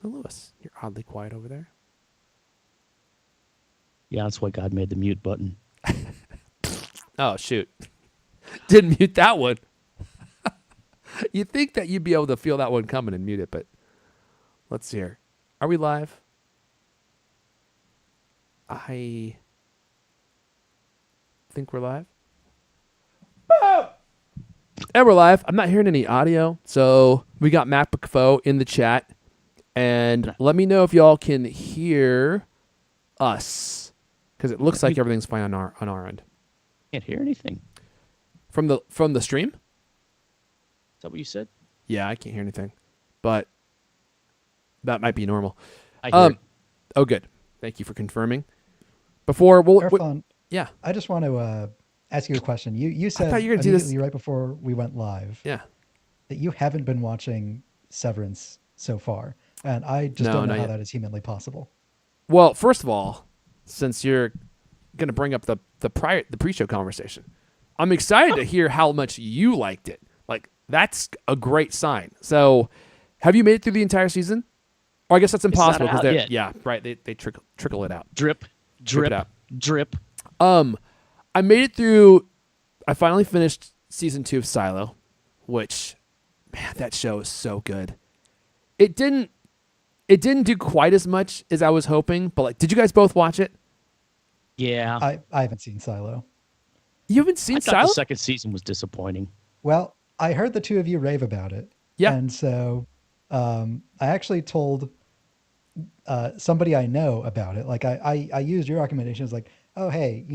Oh, Lewis, you're oddly quiet over there. Yeah, that's why God made the mute button. Oh, shoot. Didn't mute that one. You'd think that you'd be able to feel that one coming and mute it, but let's see here. Are we live? I think we're live. And we're live. I'm not hearing any audio, so we got MacBook Fo in the chat. And let me know if y'all can hear us, because it looks like everything's fine on our end. Can't hear anything. From the stream? Is that what you said? Yeah, I can't hear anything, but that might be normal. I hear it. Oh, good. Thank you for confirming. Before Irfan, yeah, I just want to ask you a question. You I said thought you were gonna do this immediately right before we went live yeah. that you haven't been watching Severance so far, and I just No, don't know not how yet. that is humanly possible. Well, first of all, since you're going to bring up the pre-show conversation, I'm excited to hear how much you liked it. Like, that's a great sign. So, have you made it through the entire season? Or I guess that's impossible out because yet. yeah, right. They trickle it out. Drip, Drip it drip, out. drip. I made it through. I finally finished season 2 of Silo, which, man, that show is so good. It didn't do quite as much as I was hoping, but like, did you guys both watch it? Yeah. I haven't seen Silo. You haven't I seen thought Silo? the second season was disappointing. Well, I heard the two of you rave about it, Yeah. and so I actually told somebody I know about it. Like I used your recommendations, like, oh hey,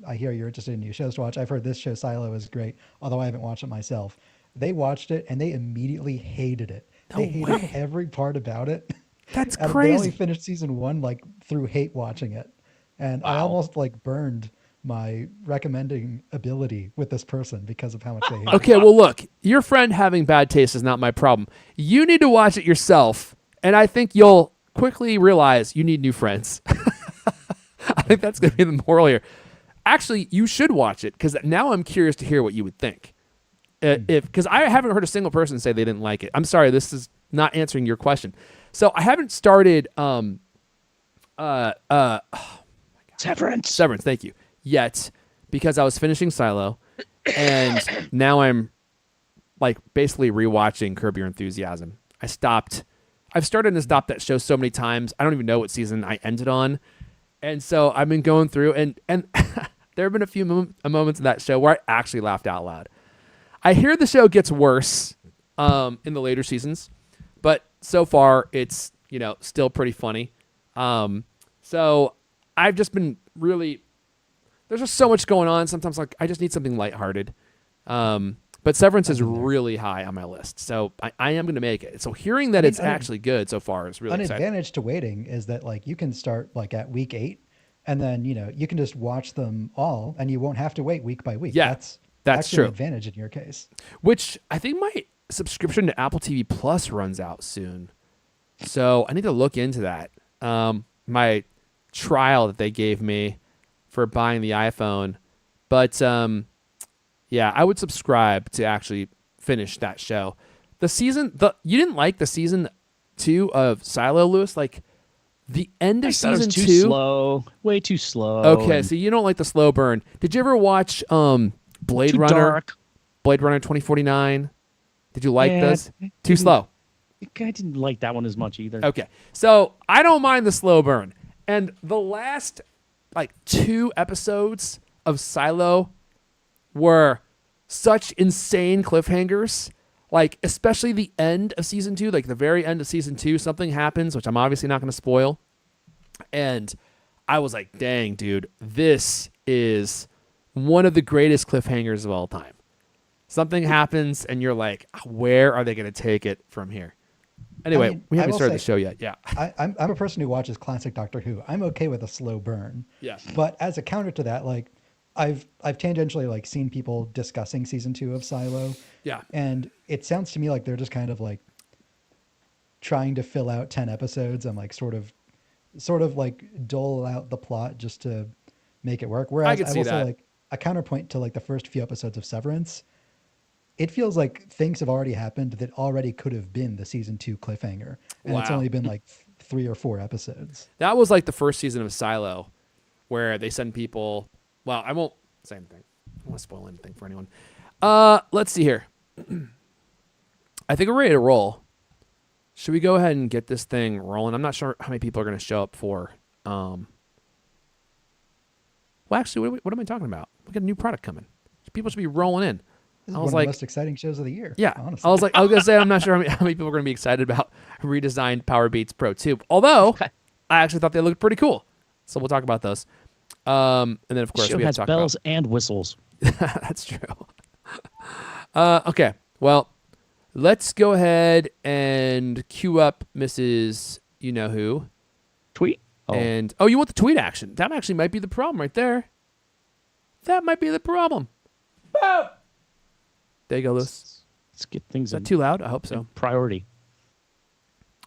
I hear you're interested in new shows to watch. I've heard this show Silo is great, although I haven't watched it myself. They watched it and they immediately hated it. No They hated way. every part about it. That's And they only crazy. finished season one like through hate watching it. And I Wow. almost like burned my recommending ability with this person because of how much they hated it. Okay, well, look, your friend having bad taste is not my problem. You need to watch it yourself, and I think you'll quickly realize you need new friends. I think that's going to be the moral here. Actually, you should watch it because now I'm curious to hear what you would think. Because I haven't heard a single person say they didn't like it. I'm sorry, this is not answering your question. So I haven't started Severance. Severance, thank you, yet because I was finishing Silo, and now I'm like basically rewatching Curb Your Enthusiasm. I've started and stopped that show so many times. I don't even know what season I ended on. And so I've been going through and there have been a few moments in that show where I actually laughed out loud. I hear the show gets worse in the later seasons, but so far it's, still pretty funny. So I've just been really, there's just so much going on. Sometimes like I just need something lighthearted. But Severance is really high on my list, so I am going to make it. So hearing that it's actually good so far is really An exciting. advantage to waiting is that like you can start like at week 8 and then you can just watch them all and you won't have to wait week by week. Yeah, that's actually true. an advantage in your case. Which I think my subscription to Apple TV Plus runs out soon, so I need to look into that. My trial that they gave me for buying the iPhone, but yeah, I would subscribe to actually finish that show. You didn't like the season 2 of Silo, Lewis? Like the end I of thought it season was too 2. slow. Way too slow. Okay, and so you don't like the slow burn. Did you ever watch Blade too Runner? dark. Blade Runner 2049? Did you like Yeah, those? I Too didn't- slow. I didn't like that one as much either. Okay. So I don't mind the slow burn. And the last like 2 episodes of Silo were such insane cliffhangers. Like, especially the end of season 2, like the very end of season 2, something happens, which I'm obviously not going to spoil. And I was like, dang, dude, this is one of the greatest cliffhangers of all time. Something happens and you're like, where are they going to take it from here? Anyway, I mean, we I haven't will started the say- show yet. Yeah. I'm a person who watches classic Doctor Who. I'm okay with a slow burn. Yeah. But as a counter to that, like I've tangentially like seen people discussing season 2 of Silo. Yeah. And it sounds to me like they're just kind of like trying to fill out 10 episodes and like sort of like dole out the plot just to make it work. Whereas could I see will say that. like a counterpoint to like the first few episodes of Severance, it feels like things have already happened that already could have been the season 2 cliffhanger, and it's Wow. only been like 3 or 4 episodes. That was like the first season of Silo, where they send people. Well, I won't say anything. I don't want to spoil anything for anyone. Let's see here. I think we're ready to roll. Should we go ahead and get this thing rolling? I'm not sure how many people are going to show up for. Well, actually, what am I talking about? We got a new product coming. People should be rolling in. This is I one was of like, the most exciting shows of the year. yeah. Honestly. I was going to say, I'm not sure how many people are going to be excited about redesigned Powerbeats Pro 2. Although, I actually thought they looked pretty cool. So we'll talk about those. And then, of course, Show we have has to talk bells and whistles. about... That's true. Okay. Well, let's go ahead and queue up Mrs. You-Know-Who. Tweet. Oh, And, you want the tweet action. That actually might be the problem right there. That might be the problem. Boom! There you go, Lewis. let's get things Is that in too loud? I hope so. priority.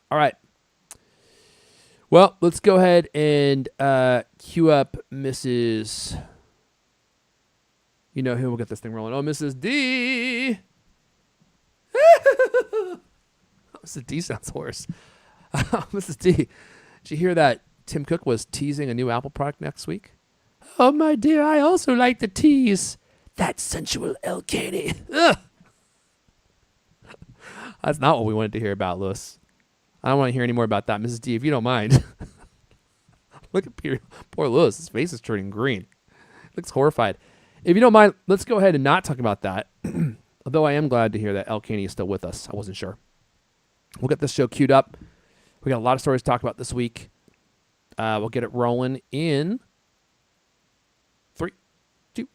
All right. Well, let's go ahead and queue up Mrs. You-Know-Who. We'll get this thing rolling. Oh, Mrs. D. Mrs. D sounds worse. Mrs. D, did you hear that Tim Cook was teasing a new Apple product next week? Oh, my dear, I also like to tease that sensual El Caney. That's not what we wanted to hear about, Lewis. I don't want to hear any more about that. Mrs. D, if you don't mind. Look at poor Lewis. His face is turning green. Looks horrified. If you don't mind, let's go ahead and not talk about that. Although I am glad to hear that El Caney is still with us. I wasn't sure. We'll get this show queued up. We got a lot of stories to talk about this week. We'll get it rolling in 3, 2.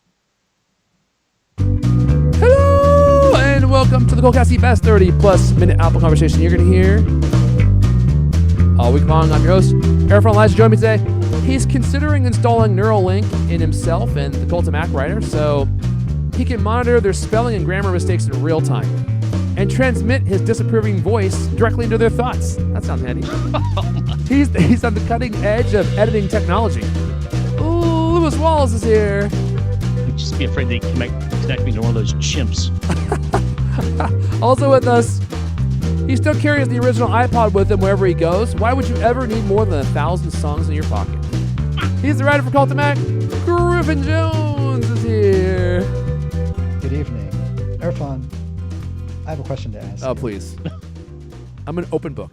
Hello, and welcome to the CultCast, the best 30-plus minute Apple conversation you're going to hear all week long. I'm your host, Eric from Elijah. Join me today. He's considering installing Neuralink in himself and the Cult of Mac writer so he can monitor their spelling and grammar mistakes in real time and transmit his disapproving voice directly into their thoughts. That sounds handy. He's on the cutting edge of editing technology. Ooh, Lewis Wallace is here. Just be afraid they connect me to one of those chimps. Also with us, he still carries the original iPod with him wherever he goes. Why would you ever need more than 1,000 songs in your pocket? He's the writer for Cult of Mac. Griffin Jones is here. Good evening. Irfan, I have a question to ask. Oh, you. please. I'm an open book.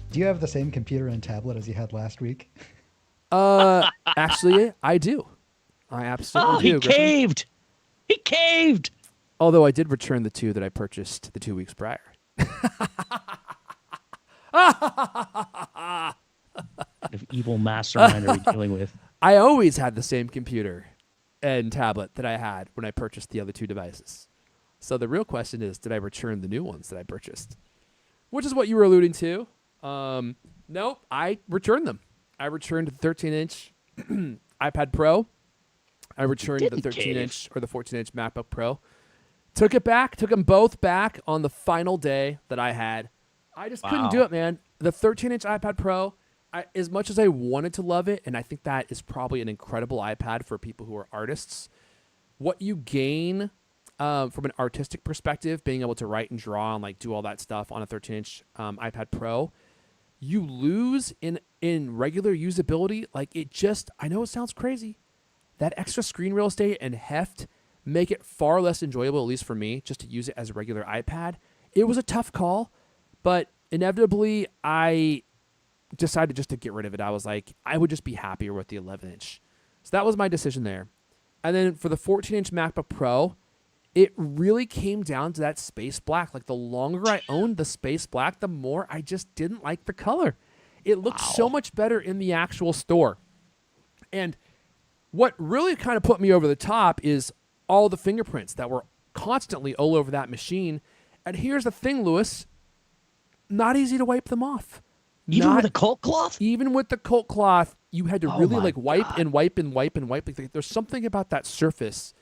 Do you have the same computer and tablet as you had last week? Actually, I do. I absolutely Oh, do. he Griffin. caved. He caved. Although I did return the 2 that I purchased the 2 weeks prior. What of evil mastermind are we dealing with? I always had the same computer and tablet that I had when I purchased the other 2 devices. So the real question is, did I return the new ones that I purchased? Which is what you were alluding to. No, I returned them. I returned the 13-inch iPad Pro. I returned the didn't 13-inch or the 14-inch MacBook Pro. Took them both back on the final day that I had. I just couldn't do Wow. it, man. The 13-inch iPad Pro, as much as I wanted to love it, and I think that is probably an incredible iPad for people who are artists, what you gain from an artistic perspective, being able to write and draw and like do all that stuff on a 13-inch iPad Pro, you lose in regular usability. Like it just, I know it sounds crazy, that extra screen real estate and heft make it far less enjoyable, at least for me, just to use it as a regular iPad. It was a tough call, but inevitably I decided just to get rid of it. I was like, I would just be happier with the 11-inch. So that was my decision there. And then for the 14-inch MacBook Pro, it really came down to that space black. Like the longer I owned the space black, the more I just didn't like the color. It looked so much better in the actual store. And what really kind of put me over the top is all the fingerprints that were constantly all over that machine. And here's the thing, Lewis, not easy to wipe them off. Even with a CultCloth? Even with the CultCloth, you had to Oh really my like wipe God. and wipe and wipe and wipe. Like, there's something about that surface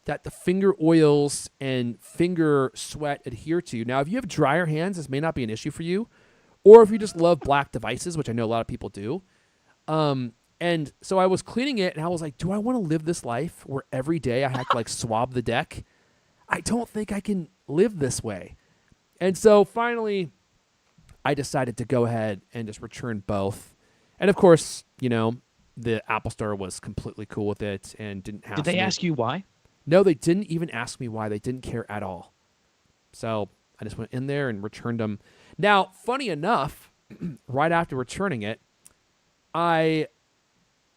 that the finger oils and finger sweat adhere to. Now, if you have drier hands, this may not be an issue for you. Or if you just love black devices, which I know a lot of people do. And so I was cleaning it, and I was like, do I want to live this life where every day I have to like swab the deck? I don't think I can live this way. And so finally, I decided to go ahead and just return both. And of course, the Apple Store was completely cool with it and didn't Did hassle they me. ask you why? No, they didn't even ask me why. They didn't care at all. So I just went in there and returned them. Now, funny enough, right after returning it, I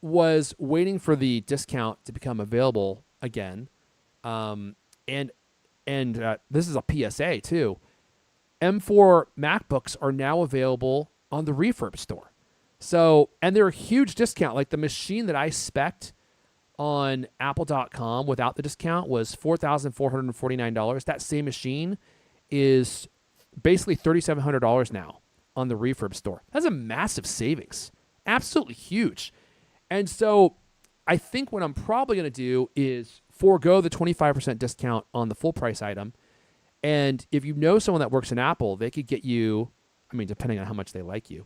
was waiting for the discount to become available again. And this is a PSA too. M4 MacBooks are now available on the refurb store. So, and they're a huge discount. Like the machine that I spec'd on Apple.com without the discount was $4,449. That same machine is basically $3,700 now on the refurb store. That's a massive savings. Absolutely huge. And so I think what I'm probably going to do is forego the 25% discount on the full price item. And if you know someone that works in Apple, they could get you, depending on how much they like you,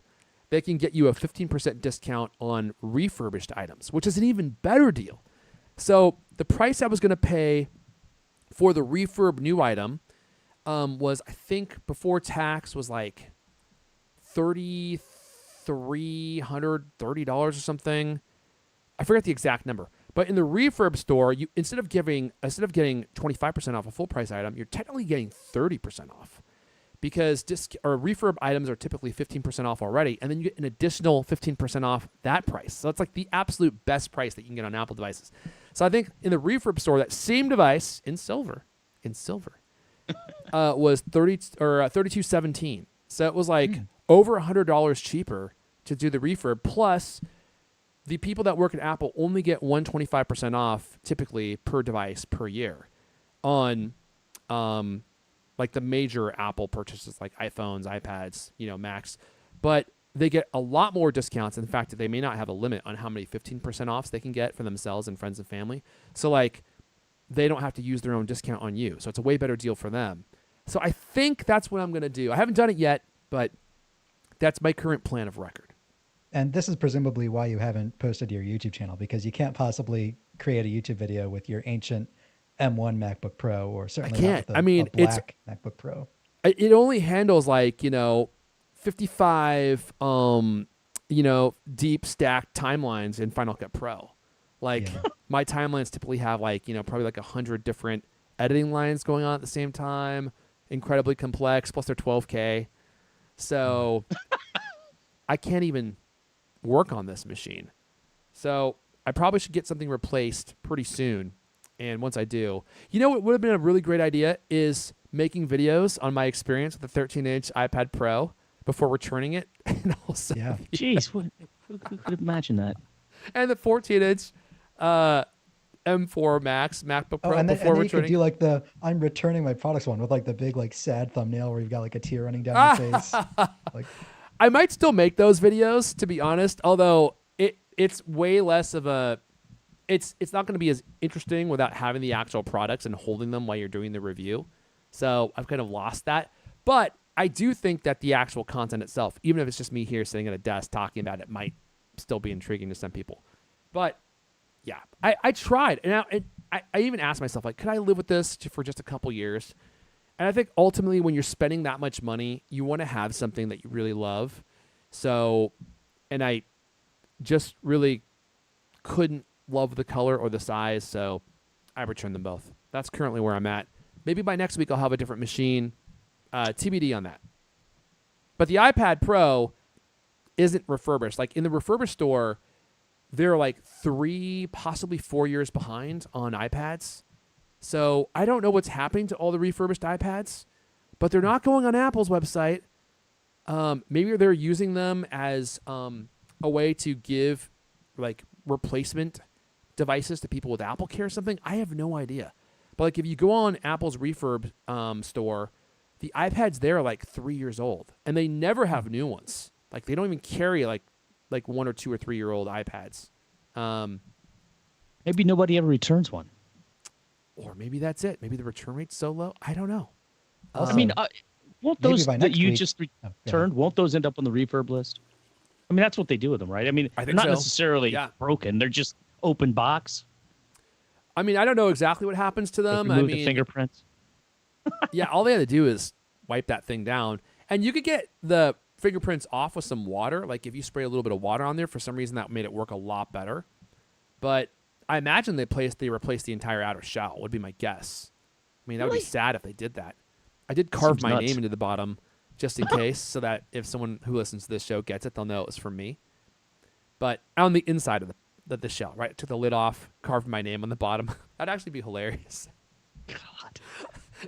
they can get you a 15% discount on refurbished items, which is an even better deal. So the price I was going to pay for the refurb new item was, I think, before tax was like $3,330 or something. I forget the exact number. But in the refurb store, you instead of getting 25% off a full price item, you're technically getting 30% off. Because refurb items are typically 15% off already, and then you get an additional 15% off that price. So it's like the absolute best price that you can get on Apple devices. So I think in the refurb store, that same device in silver, was $32.17. So it was like over $100 cheaper to do the refurb. Plus, the people that work at Apple only get 125% off typically per device per year on like the major Apple purchases like iPhones, iPads, Macs. But they get a lot more discounts. In fact, they may not have a limit on how many 15% offs they can get for themselves and friends and family. So like they don't have to use their own discount on you. So it's a way better deal for them. So I think that's what I'm going to do. I haven't done it yet, but that's my current plan of record. And this is presumably why you haven't posted to your YouTube channel, because you can't possibly create a YouTube video with your ancient M1 MacBook Pro, or certainly not with a black MacBook Pro. It only handles like, 55, deep stacked timelines in Final Cut Pro. Like my timelines typically have like, probably like 100 different editing lines going on at the same time. Incredibly complex. Plus they're 12K. So I can't even work on this machine. So I probably should get something replaced pretty soon. And once I do, what would have been a really great idea is making videos on my experience with the 13-inch iPad Pro before returning it. And also, Jeez, who could imagine that? And the 14-inch M4 Max MacBook Pro and then before you returning. could do like the I'm returning my products one with like the big like sad thumbnail where you've got like a tear running down your face. Like, I might still make those videos, to be honest, although it's way less of a it's not going to be as interesting without having the actual products and holding them while you're doing the review. So I've kind of lost that. But I do think that the actual content itself, even if it's just me here sitting at a desk talking about it, might still be intriguing to some people. But yeah, I tried. And I even asked myself, like, could I live with this for just a couple years? And I think ultimately when you're spending that much money, you want to have something that you really love. So, and I just really couldn't love the color or the size, so I returned them both. That's currently where I'm at. Maybe by next week I'll have a different machine. TBD on that. But the iPad Pro isn't refurbished. Like in the refurbished store, they're like 3, possibly 4 years behind on iPads. So I don't know what's happening to all the refurbished iPads, but they're not going on Apple's website. Maybe they're using them as a way to give like replacement devices to people with Apple Care or something. I have no idea. But like if you go on Apple's refurb store, the iPads there are like 3 years old, and they never have new ones. Like they don't even carry like 1 or 2 or 3 year old iPads. Maybe nobody ever returns one. Or maybe that's it. Maybe the return rate's so low. I don't know. Also, won't those by that next you week- just Oh, go returned, ahead. won't those end up on the refurb list? I mean, that's what they do with them, right? I mean, I they're think not so. necessarily Yeah. broken. They're just open box. I mean, I don't know exactly what happens to them. Remove the fingerprints. Yeah, all they had to do is wipe that thing down. And you could get the fingerprints off with some water. Like if you spray a little bit of water on there, for some reason that made it work a lot better. But I imagine they replaced the entire outer shell, would be my guess. I mean, that would be Really? sad if they did that. I did carve Seems my nuts. name into the bottom just in case, so that if someone who listens to this show gets it, they'll know it was from me. But on the inside of the shell, right? Took the lid off, carved my name on the bottom. That'd actually be hilarious God.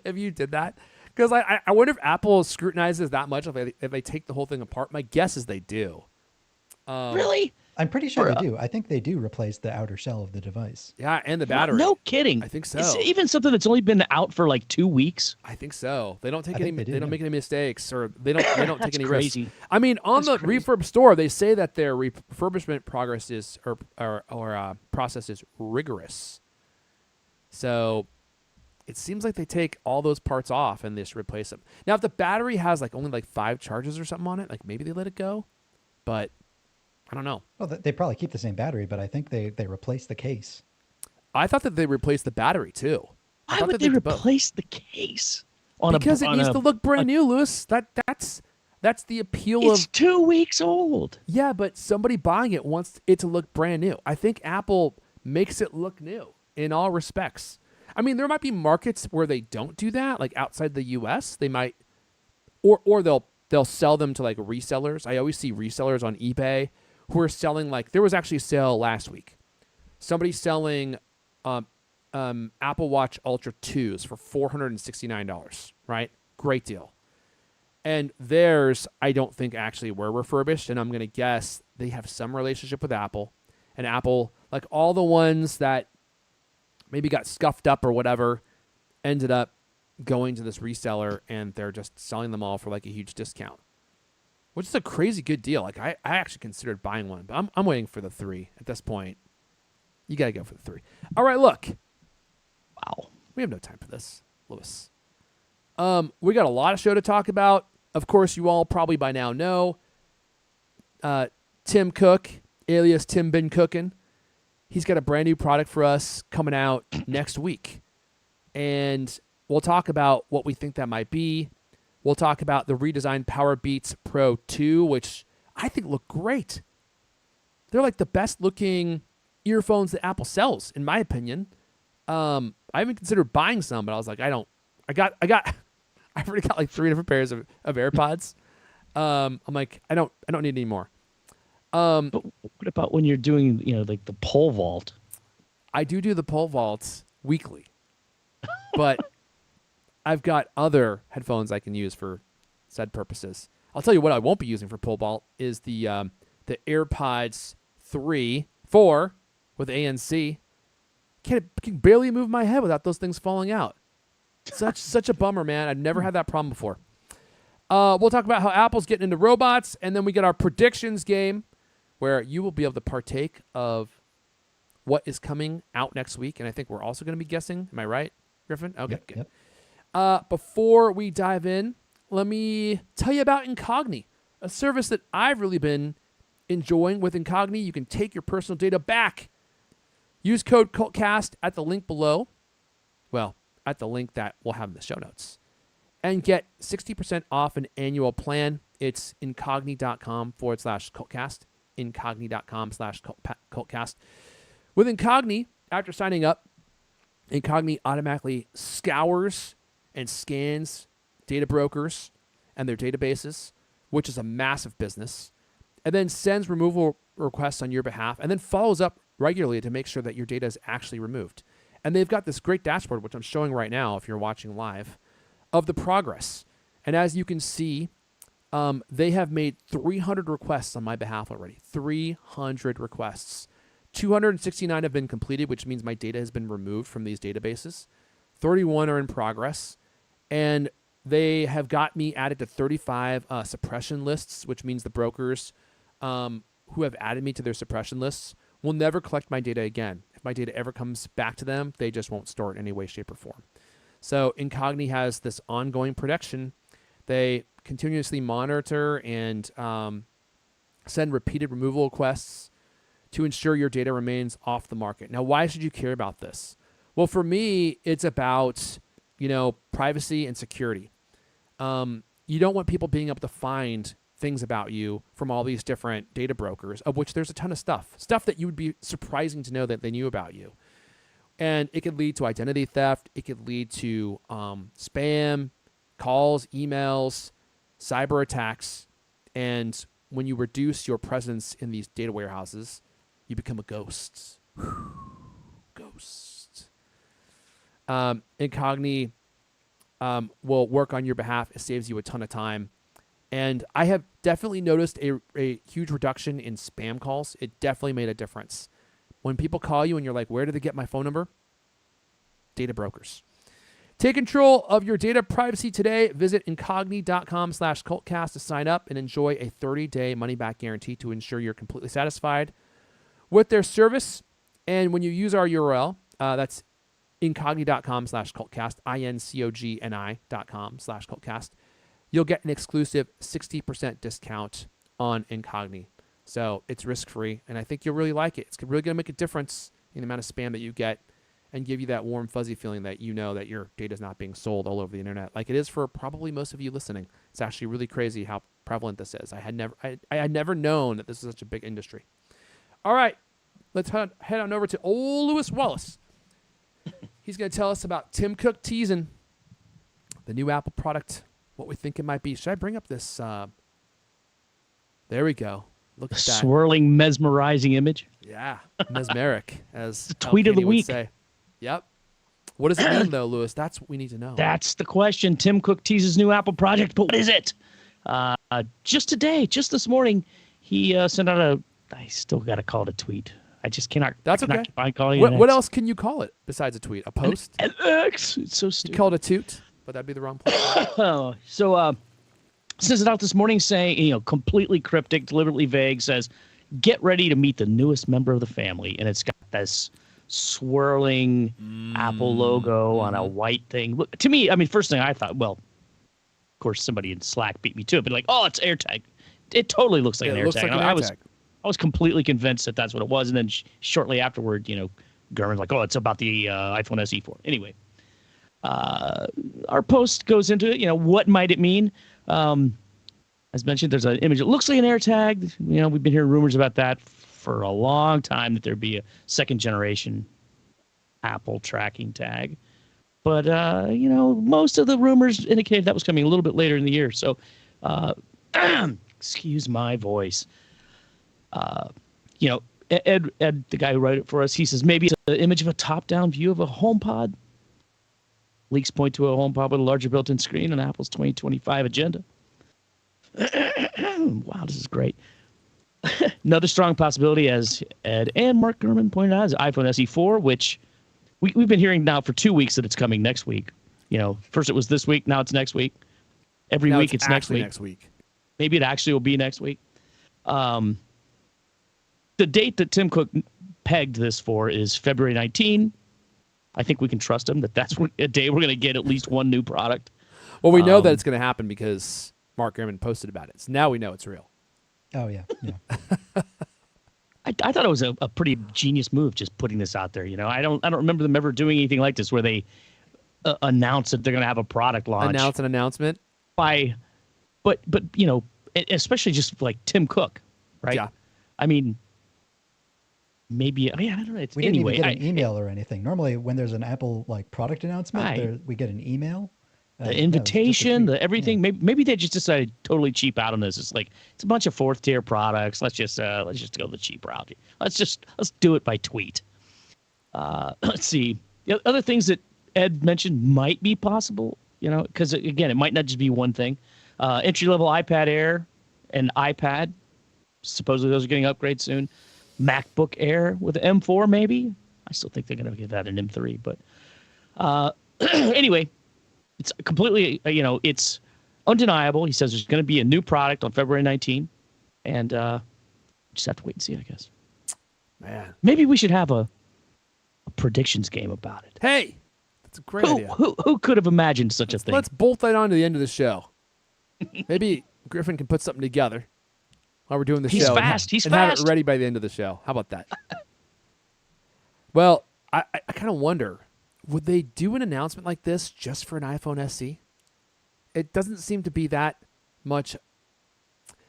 if you did that. Because I wonder if Apple scrutinizes that much if they take the whole thing apart. My guess is they do. Really? I'm pretty sure For, they do. I think they do replace the outer shell of the device. Yeah, and the No, battery. no kidding. I think so. It's even something that's only been out for like 2 weeks. I think so. They don't take I any. think they do, They don't yeah. make any mistakes, or they don't take That's any crazy. risks. I mean, on That's the crazy. refurb store, they say that their refurbishment progress is process is rigorous. So it seems like they take all those parts off and they just replace them. Now, if the battery has only 5 charges or something on it, maybe they let it go, but I don't know. Well, they probably keep the same battery, but I think they replace the case. I thought that they replaced the battery too. I Why thought would that they did both. replace the case? On Because it on needs to look brand new, Lewis. That's the appeal It's of 2 weeks old. yeah, but somebody buying it wants it to look brand new. I think Apple makes it look new in all respects. I mean, there might be markets where they don't do that, like outside the U.S. They might, or they'll sell them to resellers. I always see resellers on eBay who are selling there was actually a sale last week. Somebody selling Apple Watch Ultra 2s for $469, right? Great deal. And theirs, I don't think actually were refurbished, and I'm going to guess they have some relationship with Apple. And Apple, all the ones that maybe got scuffed up or whatever, ended up going to this reseller, and they're just selling them all for a huge discount, which is a crazy good deal. I actually considered buying one, but I'm waiting for the 3 at this point. You got to go for the 3. All right, look. Wow. We have no time for this, Lewis. We got a lot of show to talk about. Of course, you all probably by now know Tim Cook, alias Tim Been Cookin'. He's got a brand new product for us coming out next week. And we'll talk about what we think that might be. We'll talk about the redesigned Powerbeats Pro 2, which I think look great. They're the best looking earphones that Apple sells, in my opinion. I haven't considered buying some, but I was like, I already got 3 different pairs of AirPods. I'm like, I don't need any more. But what about when you're doing, the pole vault? I do the pole vaults weekly, but I've got other headphones I can use for said purposes. I'll tell you what I won't be using for pole vault is the AirPods 4 with ANC. Can barely move my head without those things falling out. Such a bummer, man. I've never had that problem before. We'll talk about how Apple's getting into robots, and then we get our predictions game, where you will be able to partake of what is coming out next week, and I think we're also going to be guessing. Am I right, Griffin? Okay, Yep, good. yep. Before we dive in, let me tell you about Incogni, a service that I've really been enjoying. With Incogni, you can take your personal data back. Use code CultCast at the link below. Well, at the link that we'll have in the show notes. And get 60% off an annual plan. It's incogni.com/CultCast. Incogni.com/CultCast. With Incogni, after signing up, Incogni automatically scours and scans data brokers and their databases, which is a massive business, and then sends removal requests on your behalf, and then follows up regularly to make sure that your data is actually removed. And they've got this great dashboard, which I'm showing right now if you're watching live, of the progress. And as you can see, they have made 300 requests on my behalf already. 300 requests. 269 have been completed, which means my data has been removed from these databases. 31 are in progress. And they have got me added to 35 suppression lists, which means the brokers who have added me to their suppression lists will never collect my data again. If my data ever comes back to them, they just won't store it in any way, shape, or form. So Incogni has this ongoing protection. They continuously monitor and send repeated removal requests to ensure your data remains off the market. Now, why should you care about this? Well, for me, it's about privacy and security. You don't want people being able to find things about you from all these different data brokers, of which there's a ton of stuff that you would be surprising to know that they knew about you. And it could lead to identity theft. It could lead to spam, calls, emails, cyber attacks. And when you reduce your presence in these data warehouses, you become a ghost. Ghost. Incogni will work on your behalf. It saves you a ton of time. And I have definitely noticed a huge reduction in spam calls. It definitely made a difference. When people call you and you're like, where did they get my phone number? Data brokers. Take control of your data privacy today. Visit incogni.com/cultcast to sign up and enjoy a 30-day money-back guarantee to ensure you're completely satisfied with their service. And when you use our URL, that's incogni.com/cultcast, incogni.com/cultcast, you'll get an exclusive 60% discount on Incogni. So it's risk-free, and I think you'll really like it. It's really going to make a difference in the amount of spam that you get and give you that warm, fuzzy feeling that you know that your data is not being sold all over the internet, like it is for probably most of you listening. It's actually really crazy how prevalent this is. I had never known that this is such a big industry. All right, let's head on over to old Lewis Wallace. He's going to tell us about Tim Cook teasing the new Apple product, what we think it might be. Should I bring up this? There we go. Look at that. Swirling, mesmerizing image. Yeah, mesmeric, as the tweet of the week. Say. Yep. What does it mean, though, Lewis? That's what we need to know. That's the question. Tim Cook teases new Apple project, but what is it? Just today, just this morning, he sent out I still got to call it a tweet. I just cannot. That's I cannot okay. Calling what else can you call it besides a tweet? A post? An X. It's so stupid. You call it a toot, but that'd be the wrong place. So, sends it out this morning saying, completely cryptic, deliberately vague, says, get ready to meet the newest member of the family. And it's got this swirling Apple logo on a white thing. Look, to me, first thing I thought, well, of course, somebody in Slack beat me to it, but like, oh, it's AirTag. It totally looks like an AirTag. Like I was completely convinced that that's what it was. And then shortly afterward, Gurman's like, oh, it's about the iPhone SE 4. Anyway, our post goes into it. What might it mean? As mentioned, there's an image. It looks like an AirTag. We've been hearing rumors about that for a long time, that there'd be a second generation Apple tracking tag. But, most of the rumors indicated that was coming a little bit later in the year. So, excuse my voice. Ed, the guy who wrote it for us, he says maybe it's an image of a top-down view of a HomePod. Leaks point to a HomePod with a larger built-in screen on Apple's 2025 agenda. Wow, this is great. Another strong possibility, as Ed and Mark Gurman pointed out, is iPhone SE 4, which we've been hearing now for 2 weeks that it's coming next week. First it was this week, now it's next week. Every week it's next week. Maybe it actually will be next week. The date that Tim Cook pegged this for is February 19. I think we can trust him that that's a day we're going to get at least one new product. Well, we know that it's going to happen because Mark Gurman posted about it. So now we know it's real. Oh, yeah. I thought it was a pretty genius move, just putting this out there. I don't remember them ever doing anything like this where they announce that they're going to have a product launch. Announce an announcement? But especially just like Tim Cook, right? Yeah. Maybe, I don't know. We didn't even get an email or anything. Normally, when there's an Apple product announcement, we get an email. The invitation, the everything. Yeah. Maybe they just decided totally cheap out on this. It's like it's a bunch of fourth tier products. Let's just go the cheap route. Let's do it by tweet. Let's see. The other things that Ed mentioned might be possible. Because again, it might not just be one thing. Entry level iPad Air and iPad. Supposedly those are getting upgrades soon. MacBook Air with an M4 maybe. I still think they're going to get that an M3, but anyway. It's completely, it's undeniable. He says there's going to be a new product on February 19, and just have to wait and see, I guess. Man. Maybe we should have a predictions game about it. Hey, that's a great idea. Who could have imagined such a thing? Let's bolt that on to the end of the show. Maybe Griffin can put something together while we're doing the show. He's fast. And have it ready by the end of the show. How about that? Well, I kind of wonder would they do an announcement like this just for an iPhone SE? It doesn't seem to be that much.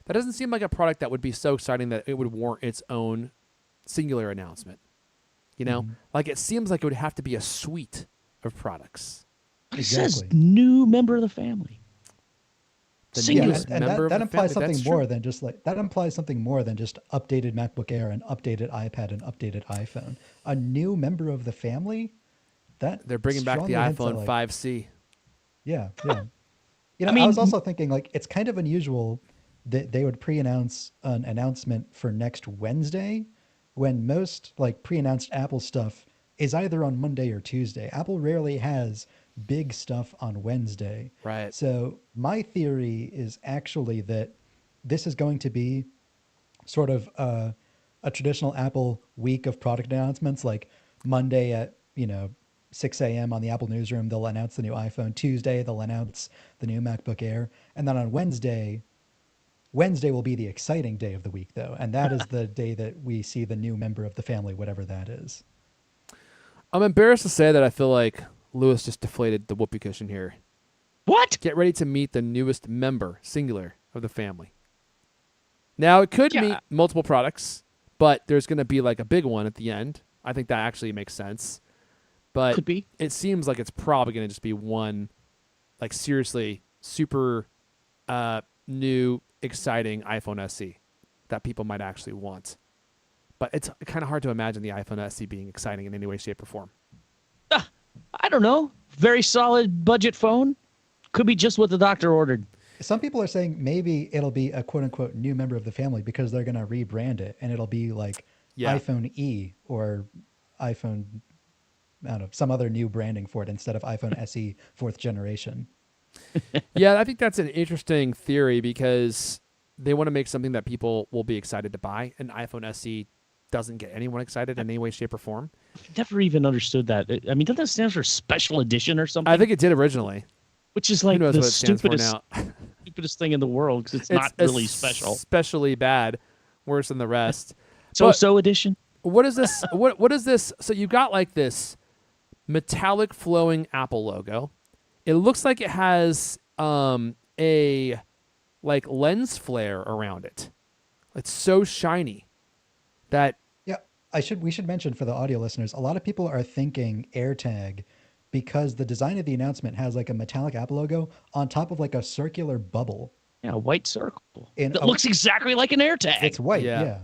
That doesn't seem like a product that would be so exciting that it would warrant its own singular announcement. You know, like it seems like it would have to be a suite of products. But it says Exactly. new member of the family. The Singular. newest and member of that the implies family. something That's more true. than just like that implies something more than just updated MacBook Air and updated iPad and updated iPhone. A new member of the family. That They're bringing back the strongly hints at, iPhone like, 5C. Yeah, yeah. You know, I mean- was also thinking like it's kind of unusual that they would pre-announce an announcement for next Wednesday when most like pre-announced Apple stuff is either on Monday or Tuesday. Apple rarely has big stuff on Wednesday. Right. So my theory is actually that this is going to be sort of a traditional Apple week of product announcements, like Monday at 6 a.m. on the Apple Newsroom, they'll announce the new iPhone. Tuesday, they'll announce the new MacBook Air. And then on Wednesday will be the exciting day of the week, though. And that is the day that we see the new member of the family, whatever that is. I'm embarrassed to say that I feel like Lewis just deflated the whoopee cushion here. What? Get ready to meet the newest member, singular, of the family. Now, it could Yeah. meet multiple products, but there's going to be like a big one at the end. I think that actually makes sense. But Could be. it seems like it's probably going to just be one, like seriously, super new, exciting iPhone SE that people might actually want. But it's kind of hard to imagine the iPhone SE being exciting in any way, shape, or form. I don't know. Very solid budget phone. Could be just what the doctor ordered. Some people are saying maybe it'll be a quote unquote new member of the family because they're going to rebrand it and it'll be like Yeah. iPhone E or iPhone, I don't know, some other new branding for it instead of iPhone SE fourth generation. Yeah, I think that's an interesting theory because they want to make something that people will be excited to buy. An iPhone SE doesn't get anyone excited in any way, shape, or form. Never even understood that. I mean, doesn't that stand for special edition or something? I think it did originally. Which is Who like knows the what it stands for stupidest, now? stupidest thing in the world because it's not really special. Especially bad, worse than the rest. So edition. What is this? What is this? So you got like this metallic flowing Apple logo. It looks like it has a like lens flare around it. It's so shiny that Yeah, we should mention for the audio listeners, a lot of people are thinking AirTag because the design of the announcement has like a metallic Apple logo on top of like a circular bubble. Yeah, a white circle. In That a- looks exactly like an AirTag. It's white, Yeah. yeah.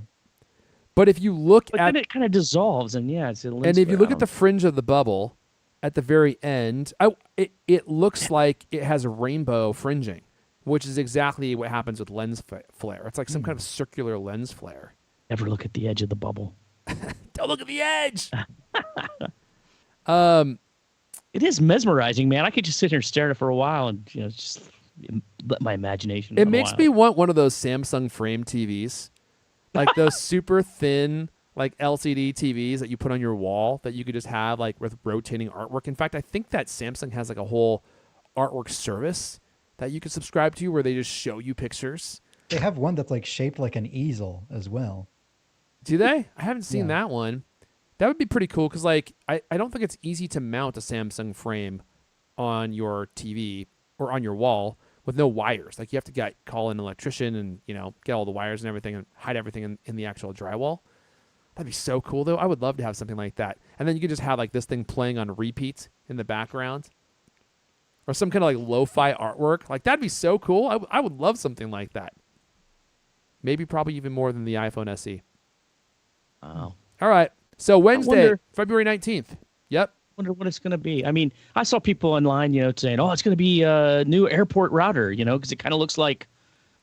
But if you look but at then it kind of dissolves, and yeah, it's a lens and if you flare. look at the fringe of the bubble at the very end, it looks like it has a rainbow fringing, which is exactly what happens with lens flare. It's like some kind of circular lens flare. Never look at the edge of the bubble. Don't look at the edge. It is mesmerizing, man. I could just sit here and stare at it for a while and just let my imagination. It run makes wild. me want one of those Samsung frame TVs, like those super thin, like LCD TVs that you put on your wall that you could just have like with rotating artwork. In fact, I think that Samsung has like a whole artwork service that you can subscribe to where they just show you pictures. They have one that's like shaped like an easel as well. Do they? I haven't seen Yeah. that one. That would be pretty cool because like I don't think it's easy to mount a Samsung frame on your TV or on your wall with no wires. Like you have to call an electrician and get all the wires and everything and hide everything in the actual drywall. That'd be so cool though. I would love to have something like that. And then you could just have like this thing playing on repeat in the background. Or some kind of like lo-fi artwork. Like that'd be so cool. I would love something like that. Maybe probably even more than the iPhone SE. Wow. All right. So Wednesday, wonder- February 19th. Yep. Wonder what it's going to be. I mean, I saw people online, saying, "Oh, it's going to be a new airport router," because it kind of looks like,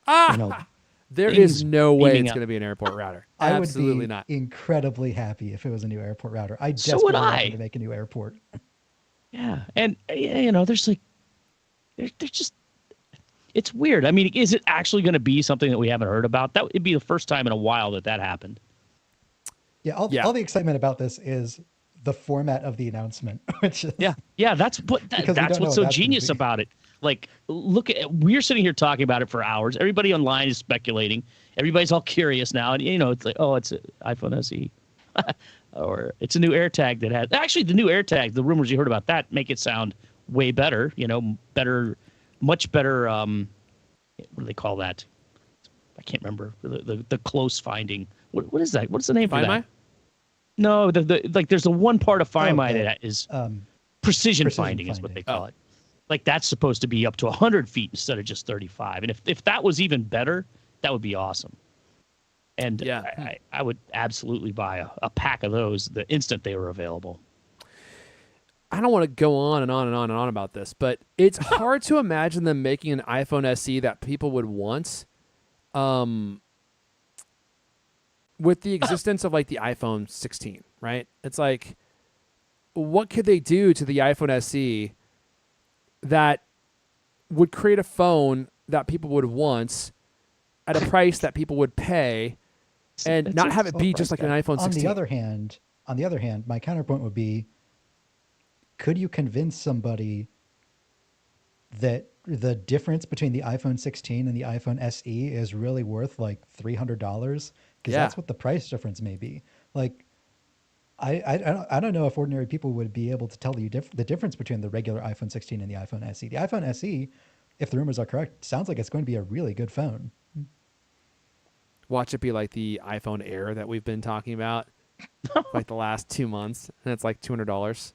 There things is no way beaming it's up. going to be an airport router. I would Absolutely be not. incredibly happy if it was a new airport router. I So would desperately want I. them to make a new airport. yeah, and there's like, there's just, it's weird. I mean, is it actually going to be something that we haven't heard about? That would be the first time in a while that happened. Yeah, all the excitement about this is the format of the announcement, which is Yeah, that's Because we don't that's know what's what so that's gonna genius be. about it. Like, we're sitting here talking about it for hours. Everybody online is speculating. Everybody's all curious now, and it's like, oh, it's an iPhone SE. or it's a new AirTag that has actually the new AirTag. The rumors you heard about that make it sound way better. Better, much better. What do they call that? I can't remember the close finding. What is that? What's the name for Find that? my? No, like there's a one part of Find My the, that is precision finding is what they call it. Like that's supposed to be up to 100 feet instead of just 35. And if that was even better, that would be awesome. And yeah, I would absolutely buy a pack of those the instant they were available. I don't want to go on and on and on and on about this, but it's hard to imagine them making an iPhone SE that people would want, with the existence of like the iPhone 16, right? It's like, what could they do to the iPhone SE that would create a phone that people would want at a price that people would pay, and not have it be just like an iPhone 16? On the other hand, my counterpoint would be, could you convince somebody that the difference between the iPhone 16 and the iPhone SE is really worth like $300? Because that's what the price difference may be. Like, I don't know if ordinary people would be able to tell you the difference between the regular iPhone 16 and the iPhone SE. The iPhone SE, if the rumors are correct, sounds like it's going to be a really good phone. Watch it be like the iPhone Air that we've been talking about like the last 2 months, and it's like $200.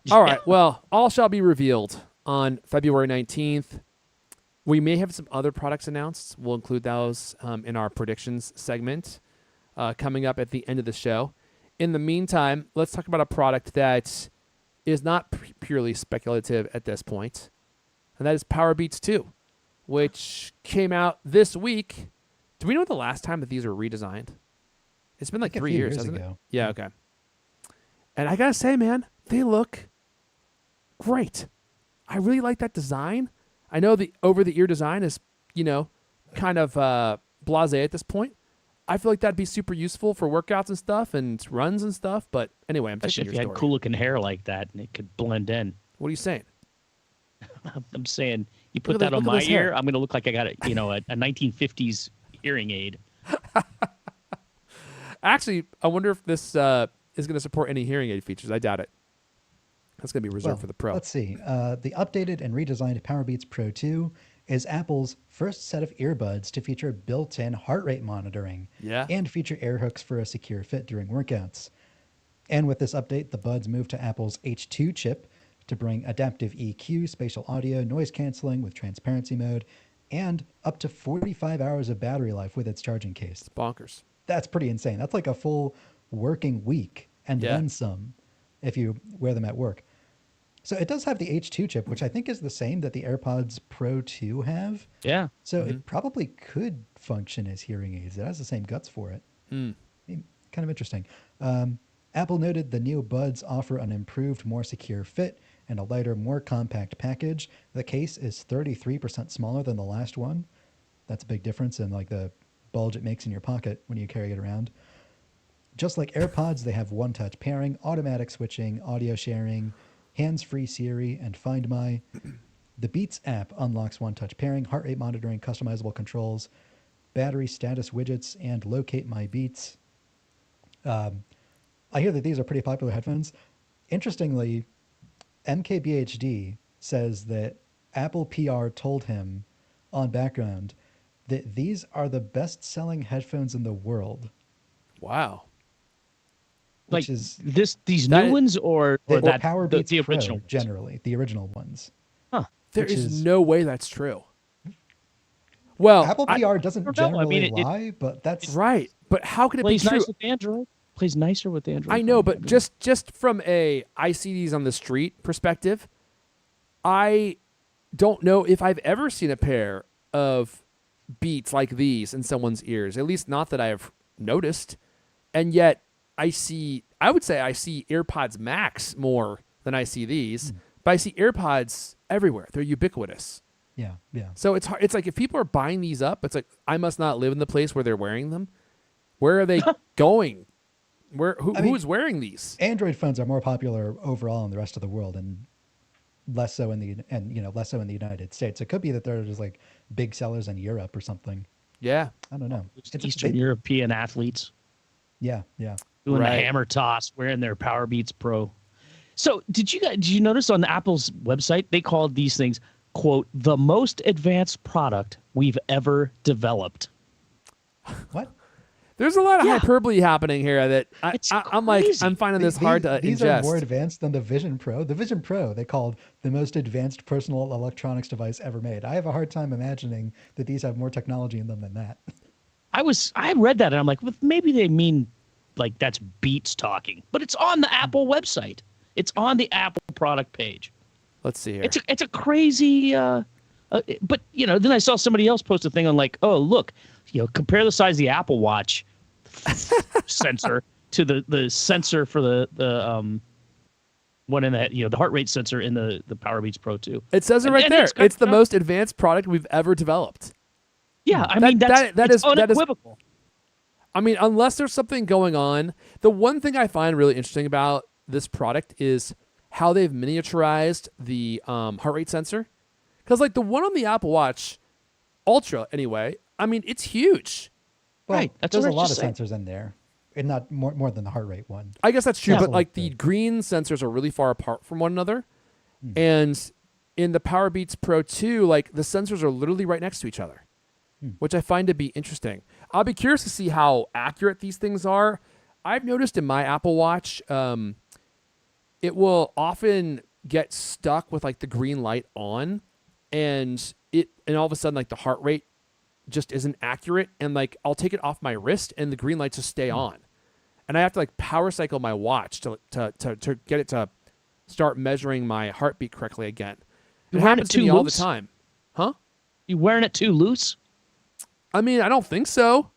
All right, well, all shall be revealed on February 19th. We may have some other products announced. We'll include those in our predictions segment coming up at the end of the show. In the meantime, let's talk about a product that is not purely speculative at this point, and that is Powerbeats 2, which came out this week. Do we know the last time that these were redesigned? It's been like 3 years, hasn't it? Yeah, okay. And I gotta say, man, they look great. I really like that design. I know the over-the-ear design is, kind of blasé at this point. I feel like that'd be super useful for workouts and stuff and runs and stuff. But anyway, I'm taking your story. If you had cool-looking hair like that and it could blend in. What are you saying? I'm saying you put that on my ear, I'm going to look like I got a 1950s hearing aid. Actually, I wonder if this is going to support any hearing aid features. I doubt it. That's going to be reserved for the Pro. Let's see. The updated and redesigned Powerbeats Pro 2 is Apple's first set of earbuds to feature built-in heart rate monitoring and feature air hooks for a secure fit during workouts. And with this update, the buds move to Apple's H2 chip to bring adaptive EQ, spatial audio, noise canceling with transparency mode, and up to 45 hours of battery life with its charging case. It's bonkers. That's pretty insane. That's like a full working week and then some if you wear them at work. So it does have the H2 chip, which I think is the same that the AirPods Pro 2 have. Yeah. So it probably could function as hearing aids. It has the same guts for it. Kind of interesting. Apple noted the new buds offer an improved, more secure fit and a lighter, more compact package. The case is 33% smaller than the last one. That's a big difference in like the bulge it makes in your pocket when you carry it around. Just like AirPods, they have one-touch pairing, automatic switching, audio sharing, hands-free Siri, and Find My. The Beats app unlocks one-touch pairing, heart rate monitoring, customizable controls, battery status widgets, and Locate My Beats. I hear that these are pretty popular headphones. Interestingly, MKBHD says that Apple PR told him on background that these are the best-selling headphones in the world. Wow. Like these new ones or that Powerbeats the Pro, original generally, the original ones. Huh. There is no way that's true. Well, Apple PR doesn't generally lie, but that's right. But how can it be true? Plays nice with Android. Plays nicer with Android. I know, but just from I see these on the street perspective, I don't know if I've ever seen a pair of Beats like these in someone's ears. At least not that I have noticed. And yet I would say I see AirPods Max more than I see these, but I see AirPods everywhere. They're ubiquitous. Yeah. So it's hard. It's like if people are buying these up, it's like I must not live in the place where they're wearing them. Where are they going? Who is wearing these? Android phones are more popular overall in the rest of the world, and less so in the United States. It could be that they're just like big sellers in Europe or something. Yeah, I don't know. It's Eastern European athletes. Yeah. doing Right. the hammer toss, wearing their Powerbeats Pro. So did you notice on Apple's website they called these things, quote, the most advanced product we've ever developed? What? There's a lot of Yeah. hyperbole happening here that It's I'm like, crazy. I'm finding this hard to These are more ingest. advanced than the Vision Pro. The Vision Pro they called the most advanced personal electronics device ever made. I have a hard time imagining that these have more technology in them than that. I read that and I'm like, well, maybe they mean like that's Beats talking, but it's on the Apple website. It's on the Apple product page. Let's see here. It's a crazy. But then I saw somebody else post a thing on like, oh look, compare the size of the Apple Watch sensor to the sensor for the one in that the heart rate sensor in the Powerbeats Pro 2. It says it And- right and there. it's got- It's the most advanced product we've ever developed. Yeah, I That- mean that it's is unequivocal. I mean, unless there's something going on, the one thing I find really interesting about this product is how they've miniaturized the heart rate sensor. Because like the one on the Apple Watch Ultra, anyway, I mean, it's huge. Well, Right, that's there's what a I lot was of just sensors in there, and not more than the heart rate one. I guess that's true, Yeah. but like the green sensors are really far apart from one another. And in the Powerbeats Pro 2, like the sensors are literally right next to each other, which I find to be interesting. I'll be curious to see how accurate these things are. I've noticed in my Apple Watch, it will often get stuck with like the green light on, and all of a sudden like the heart rate just isn't accurate, and like I'll take it off my wrist and the green lights just stay on, and I have to like power cycle my watch to get it to start measuring my heartbeat correctly again. It wearing happens it to me too all the loose? time. Huh? You wearing it too loose? I mean, I don't think so.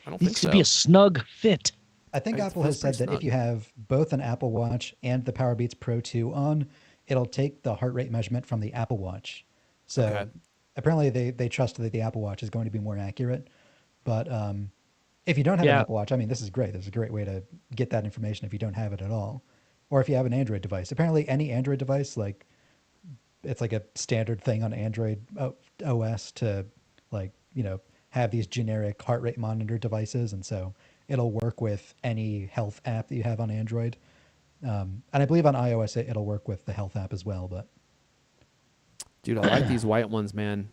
I don't think Needs to so. be a snug fit. I think It Apple feels has said pretty that if snug. you have both an Apple Watch and the Powerbeats Pro 2 on, it'll take the heart rate measurement from the Apple Watch. So Okay. apparently they trust that the Apple Watch is going to be more accurate. But if you don't have an Yeah. Apple Watch, I mean, this is great. This is a great way to get that information if you don't have it at all. Or if you have an Android device. Apparently any Android device, like it's like a standard thing on Android OS to have these generic heart rate monitor devices. And so it'll work with any health app that you have on Android. And I believe on iOS, it'll work with the health app as well. But Dude, I like these white ones, man.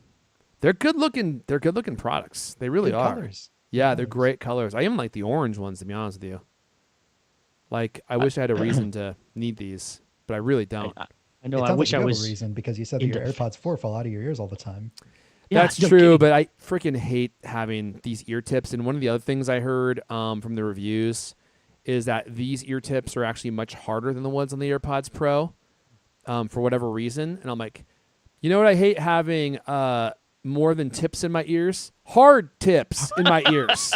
They're good looking. They're good looking products. They really good are. colors. Yeah, they're colors. great colors. I even like the orange ones, to be honest with you. Like, I wish I had a reason to need these, but I really don't. I know. It I sounds wish like I you have was. a reason because you said that your into- AirPods 4 fall out of your ears all the time. Yeah, That's no true, kidding. but I freaking hate having these ear tips. And one of the other things I heard from the reviews is that these ear tips are actually much harder than the ones on the AirPods Pro for whatever reason. And I'm like, you know what I hate having more than tips in my ears? Hard tips in my ears.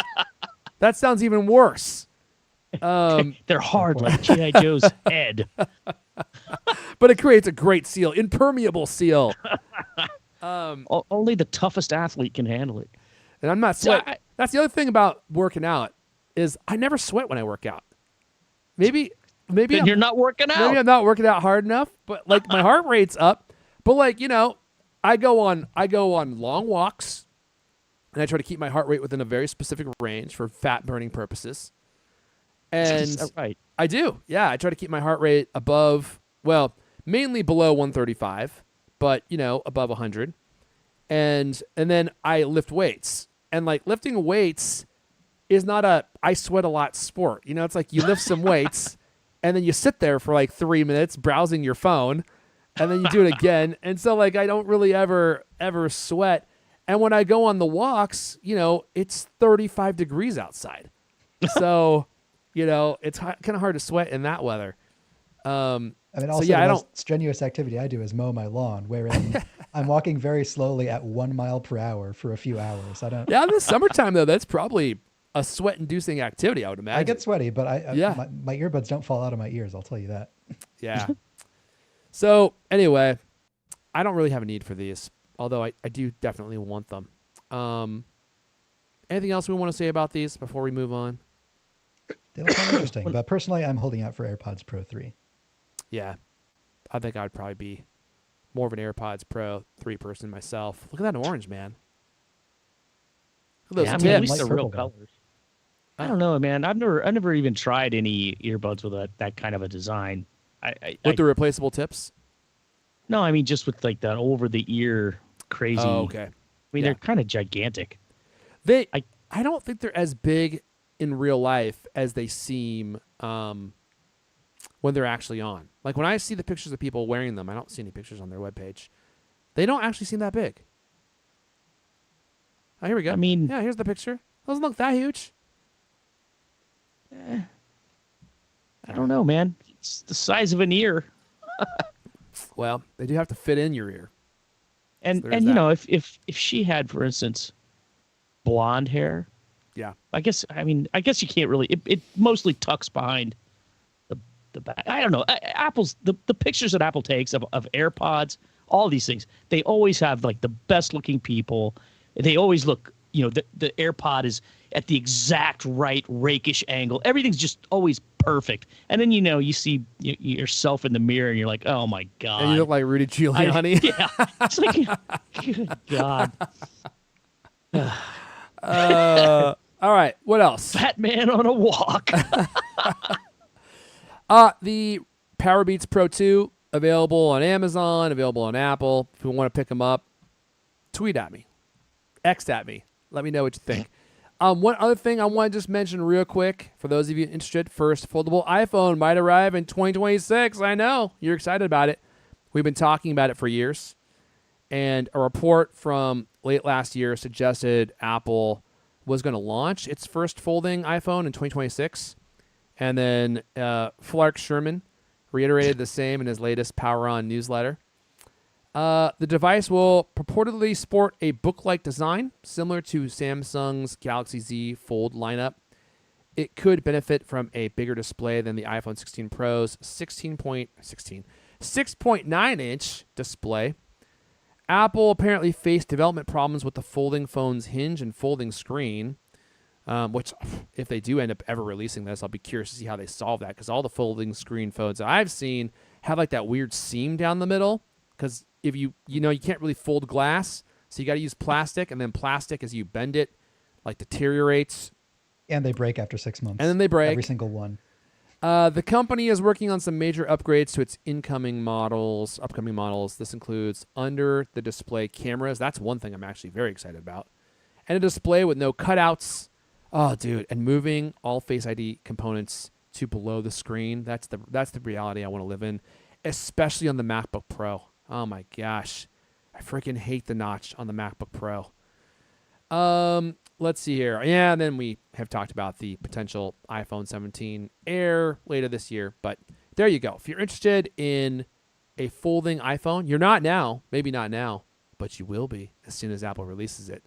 That sounds even worse. They're hard like G.I. Joe's head. But it creates a great seal, impermeable seal. Only the toughest athlete can handle it. And I'm not So sweat. That's the other thing about working out is I never sweat when I work out. Maybe Then you're not working out. maybe I'm not working out hard enough, but like my heart rate's up. But like, I go on long walks and I try to keep my heart rate within a very specific range for fat burning purposes. Is And that right? I do. Yeah, I try to keep my heart rate above, well, mainly below 135, but above 100. And then I lift weights. And like lifting weights is not I sweat a lot sport. It's like you lift some weights and then you sit there for like 3 minutes browsing your phone and then you do it again. And so like I don't really ever sweat. And when I go on the walks, it's 35 degrees outside. So, it's kind of hard to sweat in that weather. I mean, So, also yeah, the I most strenuous activity I do is mow my lawn, wherein I'm walking very slowly at 1 mile per hour for a few hours. I don't. Yeah, in the summertime though, that's probably a sweat-inducing activity, I would imagine. I get sweaty, but Yeah. my earbuds don't fall out of my ears. I'll tell you that. Yeah. So anyway, I don't really have a need for these, although I do definitely want them. Anything else we want to say about these before we move on? They look kind of interesting, but personally, I'm holding out for AirPods Pro 3. Yeah, I think I would probably be more of an AirPods Pro 3 person myself. Look at that orange, man. Look at those Yeah, I tips. mean, at least Like they're real purple, though. colors. I don't know, man. I've never even tried any earbuds with that kind of a design. With the replaceable tips? No, I mean just with like that over the ear crazy. Oh, okay. I mean, they're kind of gigantic. They, I I don't think they're as big in real life as they seem when they're actually on. Like when I see the pictures of people wearing them, I don't see any pictures on their webpage. They don't actually seem that big. Oh, here we go. I mean, yeah, here's the picture. Doesn't look that huge. I don't know, man. It's the size of an ear. Well, they do have to fit in your ear. And So and that. you know, if she had, for instance, blonde hair, Yeah. I guess you can't really. It mostly tucks behind the back. I don't know. Apple's the pictures that Apple takes of AirPods, all these things. They always have like the best looking people. They always look. You know, the AirPod is at the exact right rakish angle. Everything's just always perfect. And then you see yourself in the mirror and you're like, oh my god. And you look like Rudy Giuliani. Yeah. It's like, good god. All right. What else? Fat man on a walk. The Powerbeats Pro 2 available on Amazon, available on Apple. If you want to pick them up, tweet at me, X at me. Let me know what you think. One other thing I want to just mention real quick for those of you interested. First, foldable iPhone might arrive in 2026. I know you're excited about it. We've been talking about it for years, and a report from late last year suggested Apple was going to launch its first folding iPhone in 2026. And then Flark Sherman reiterated the same in his latest Power On newsletter. The device will purportedly sport a book-like design, similar to Samsung's Galaxy Z Fold lineup. It could benefit from a bigger display than the iPhone 16 Pro's 6.9-inch display. Apple apparently faced development problems with the folding phone's hinge and folding screen, which if they do end up ever releasing this, I'll be curious to see how they solve that, because all the folding screen phones that I've seen have like that weird seam down the middle, because if you can't really fold glass, so you got to use plastic, and then plastic, as you bend it, like deteriorates. And they break after 6 months. And then they break. Every single one. The company is working on some major upgrades to its upcoming models. This includes under-the-display cameras. That's one thing I'm actually very excited about. And a display with no cutouts. Oh, dude. And moving all Face ID components to below the screen. That's the reality I want to live in, especially on the MacBook Pro. Oh, my gosh. I freaking hate the notch on the MacBook Pro. Let's see here. Yeah, and then we have talked about the potential iPhone 17 Air later this year. But there you go. If you're interested in a folding iPhone, you're not now. Maybe not now, but you will be as soon as Apple releases it.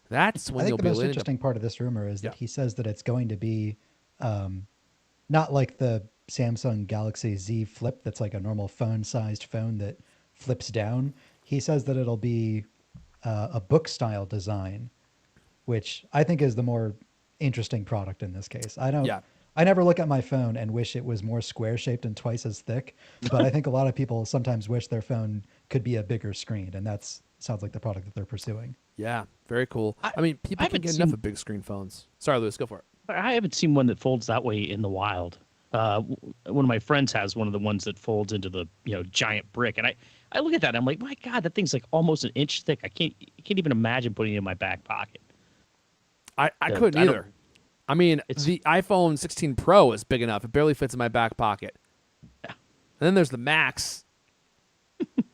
That's when I you'll think the be most interesting part of this rumor is that he says that it's going to be not like the Samsung Galaxy Z Flip that's like a normal phone-sized phone that flips down. He says that it'll be a book-style design, which I think is the more interesting product in this case. I never look at my phone and wish it was more square-shaped and twice as thick, but I think a lot of people sometimes wish their phone could be a bigger screen, and that sounds like the product that they're pursuing. Yeah, very cool. I mean, people can get enough of big screen phones. Sorry, Lewis, go for it. I haven't seen one that folds that way in the wild. One of my friends has one of the ones that folds into the giant brick, and I look at that and I'm like, my God, that thing's like almost an inch thick. I can't even imagine putting it in my back pocket. I couldn't either. I mean, the iPhone 16 Pro is big enough. It barely fits in my back pocket. Yeah. And then there's the Max. Got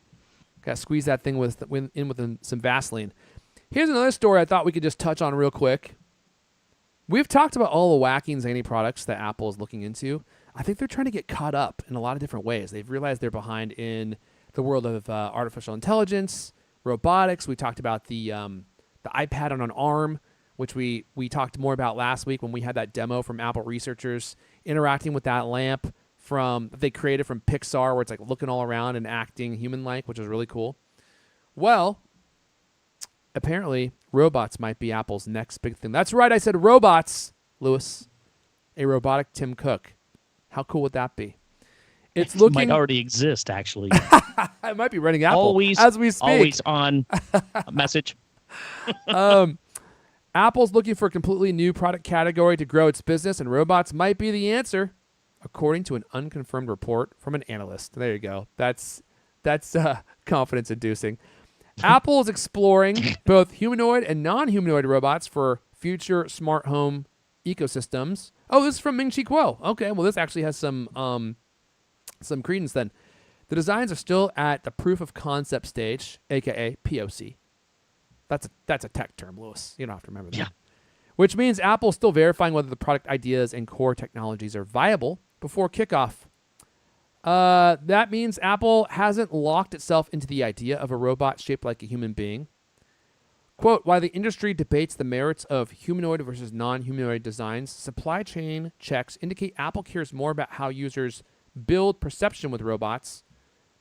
to squeeze that thing with some Vaseline. Here's another story I thought we could just touch on real quick. We've talked about all the wacky and zany products that Apple is looking into. I think they're trying to get caught up in a lot of different ways. They've realized they're behind in the world of artificial intelligence, robotics. We talked about the iPad on an arm, which we talked more about last week when we had that demo from Apple researchers interacting with that lamp that they created from Pixar, where it's like looking all around and acting human-like, which was really cool. Well, apparently robots might be Apple's next big thing. That's right, I said robots, Lewis. A robotic Tim Cook. How cool would that be? It might already exist, actually. I might be running Apple as we speak. Always on message. Apple's looking for a completely new product category to grow its business, and robots might be the answer, according to an unconfirmed report from an analyst. There you go. That's confidence-inducing. Apple is exploring both humanoid and non-humanoid robots for future smart home ecosystems. Oh, this is from Ming-Chi Kuo. Okay, well, this actually has some credence then. The designs are still at the proof of concept stage, aka POC. That's a tech term, Lewis. You don't have to remember that. Yeah. Which means Apple's still verifying whether the product ideas and core technologies are viable before kickoff. That means Apple hasn't locked itself into the idea of a robot shaped like a human being. Quote, while the industry debates the merits of humanoid versus non-humanoid designs, supply chain checks indicate Apple cares more about how users build perception with robots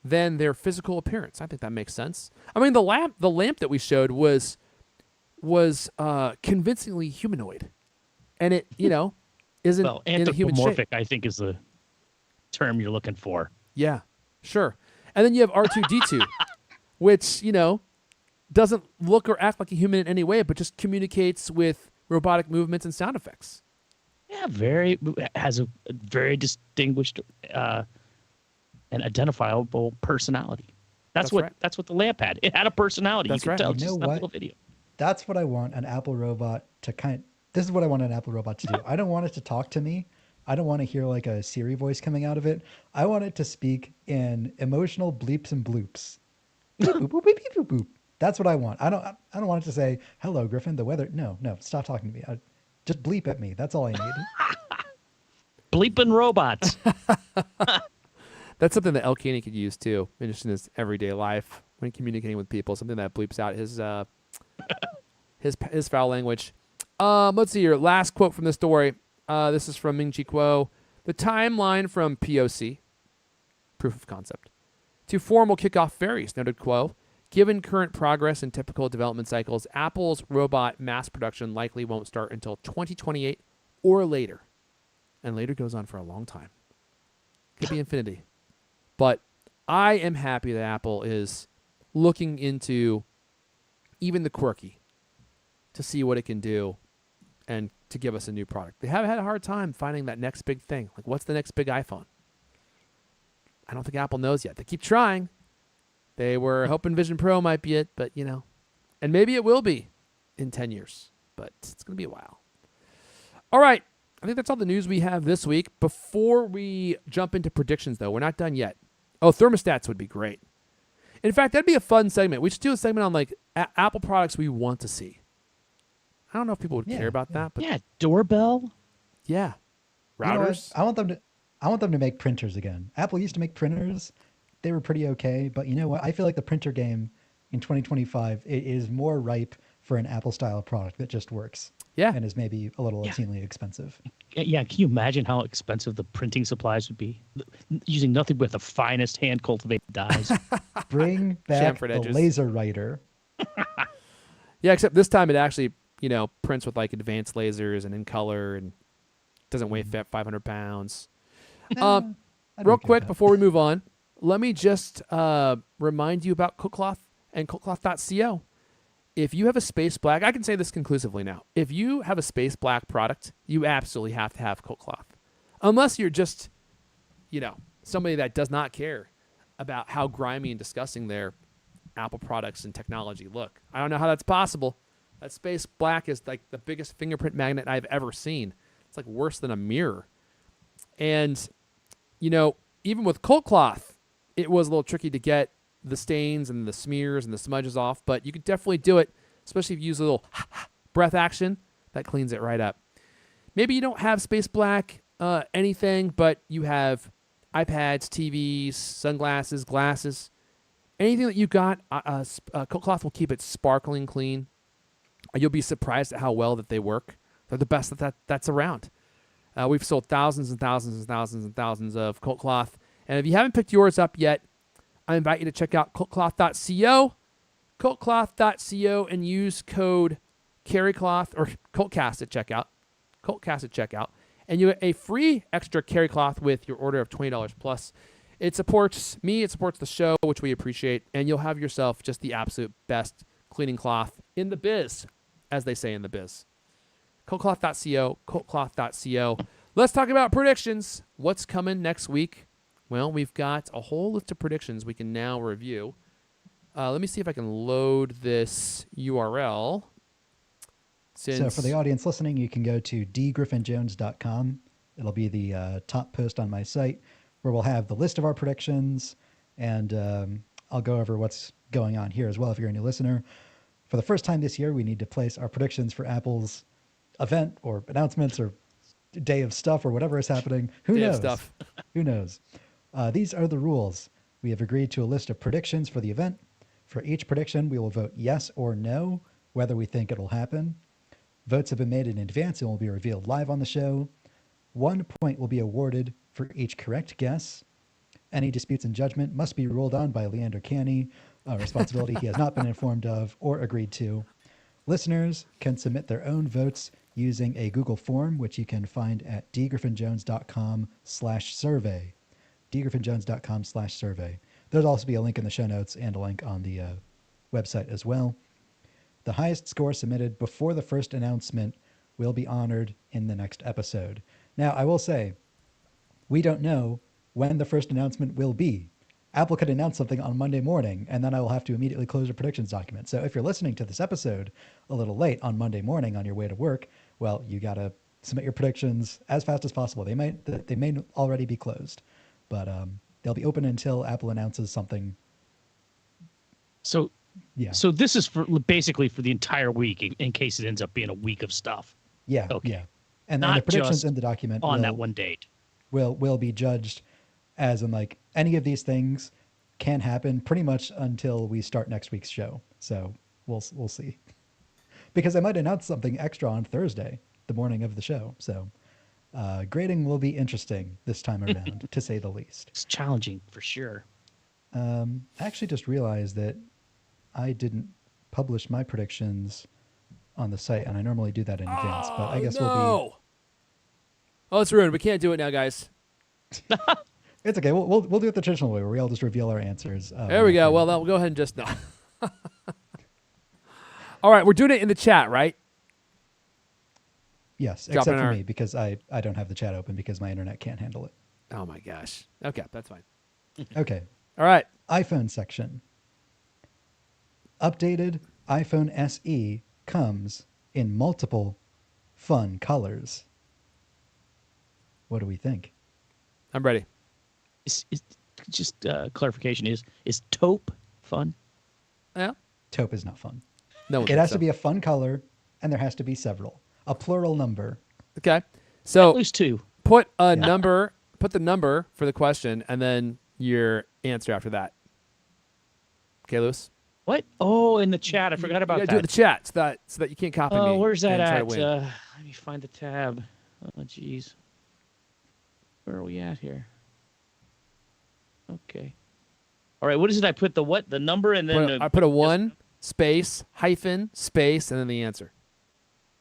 than their physical appearance. I think that makes sense. I mean, the lamp that we showed was convincingly humanoid, and it isn't Well, in a human shape. anthropomorphic, I think, is the term you're looking for. Yeah, sure. And then you have R2D2, which doesn't look or act like a human in any way, but just communicates with robotic movements and sound effects. Yeah, has a very distinguished and identifiable personality. That's what the lamp had. It had a personality. That's you right. could tell You just know in that what? little video. That's what I want an Apple robot to this is what I want an Apple robot to do. I don't want it to talk to me. I don't want to hear like a Siri voice coming out of it. I want it to speak in emotional bleeps and bloops. Boop, boop, boop, boop, boop, boop. That's what I want. I don't want it to say, "Hello, Griffin, the weather." No, stop talking to me. Just bleep at me. That's all I need. Bleeping robots. That's something that El Caney could use too, just in his everyday life when communicating with people. Something that bleeps out his foul language. Let's see here. Last quote from the story. This is from Ming-Chi Kuo. The timeline from POC, proof of concept, to formal kickoff varies, noted Kuo. Given current progress and typical development cycles, Apple's robot mass production likely won't start until 2028 or later. And later goes on for a long time. Could be infinity. But I am happy that Apple is looking into even the quirky to see what it can do and to give us a new product. They have had a hard time finding that next big thing. Like, what's the next big iPhone? I don't think Apple knows yet. They keep trying. They were hoping Vision Pro might be it, but, and maybe it will be in 10 years, but it's going to be a while. All right. I think that's all the news we have this week. Before we jump into predictions, though, we're not done yet. Oh, thermostats would be great. In fact, that'd be a fun segment. We should do a segment on, like, Apple products we want to see. I don't know if people would care about that, but Yeah, doorbell. yeah. You know what? Routers. I want them to make printers again. Apple used to make printers. They were pretty okay, but you know what? I feel like the printer game in 2025 it is more ripe for an Apple style product that just works. Yeah. And is maybe a little obscenely expensive. Yeah, can you imagine how expensive the printing supplies would be? Using nothing but the finest hand cultivated dyes. Bring back Chamfered the edges. laser writer. Yeah, except this time it actually, prints with like advanced lasers and in color and doesn't weigh 500 pounds. I don't Real care quick about before we move on, let me just remind you about CultCloth and CultCloth.co. If you have a space black, I can say this conclusively now. If you have a space black product, you absolutely have to have CultCloth. Unless you're just, somebody that does not care about how grimy and disgusting their Apple products and technology look. I don't know how that's possible. That space black is like the biggest fingerprint magnet I've ever seen. It's like worse than a mirror. And, even with CultCloth, it was a little tricky to get the stains and the smears and the smudges off, but you could definitely do it, especially if you use a little breath action. That cleans it right up. Maybe you don't have space black anything, but you have iPads, TVs, sunglasses, glasses. Anything that you got, CultCloth will keep it sparkling clean. You'll be surprised at how well that they work. They're the best that's around. We've sold thousands and thousands and thousands and thousands of CultCloth. And if you haven't picked yours up yet, I invite you to check out CultCloth.co, CultCloth.co, and use code CarryCloth or CultCast at checkout, and you get a free extra CarryCloth with your order of $20 plus. It supports me, it supports the show, which we appreciate, and you'll have yourself just the absolute best cleaning cloth in the biz. as they say in the biz. CultCloth.co, CultCloth.co. Let's talk about predictions. What's coming next week? Well, we've got a whole list of predictions we can now review. Let me see if I can load this URL. So for the audience listening, you can go to dgriffinjones.com. It'll be the top post on my site where we'll have the list of our predictions, and I'll go over what's going on here as well if you're a new listener. For the first time this year, we need to place our predictions for Apple's event or announcements or day of stuff or whatever is happening. Who knows? Stuff. Who knows? These are the rules. We have agreed to a list of predictions for the event. For each prediction, we will vote yes or no, whether we think it'll happen. Votes have been made in advance and will be revealed live on the show. 1 point will be awarded for each correct guess. Any disputes in judgment must be ruled on by Leander Canny, a responsibility he has not been informed of or agreed to. Listeners can submit their own votes using a Google form, which you can find at dgriffinjones.com/survey. dgriffinjones.com/survey. There'll also be a link in the show notes and a link on the website as well. The highest score submitted before the first announcement will be honored in the next episode. Now, I will say, we don't know when the first announcement will be. Apple could announce something on Monday morning, and then I will have to immediately close the predictions document. So if you're listening to this episode a little late on Monday morning on your way to work, well, you got to submit your predictions as fast as possible. They may already be closed, but they'll be open until Apple announces something. So, yeah. So this is basically for the entire week in case it ends up being a week of stuff. Yeah. Okay. Yeah. And then Not the predictions just in the document on that one date will be judged as in like any of these things can happen pretty much until we start next week's show. So we'll see. Because I might announce something extra on Thursday, the morning of the show. So grading will be interesting this time around, to say the least. It's challenging for sure. I actually just realized that I didn't publish my predictions on the site, and I normally do that in advance. But I guess we'll be. Oh, it's ruined. We can't do it now, guys. It's okay. We'll do it the traditional way, where we all just reveal our answers. There we go. Well, we'll go ahead and just no. All right, we're doing it in the chat, right? Yes, Drop except in for our- me, because I don't have the chat open because my internet can't handle it. Oh my gosh. Okay, that's fine. Okay. All right. iPhone section. Updated iPhone SE comes in multiple fun colors. What do we think? I'm ready. Is just clarification is taupe fun? Yeah. Taupe is not fun. No. It has to be a fun color, and there has to be several. A plural number. Okay. At So least two. put a number. Put the number for the question, and then your answer after that. Okay, Lewis. What? Oh, in the chat. I forgot about You that. gotta do it in the chat so that you can't copy me. Oh, where's that and try to at? win. Let me find the tab. Oh, jeez. Where are we at here? Okay. All right. What is it? I put the what? The number and then I put a 1 space hyphen space and then the answer.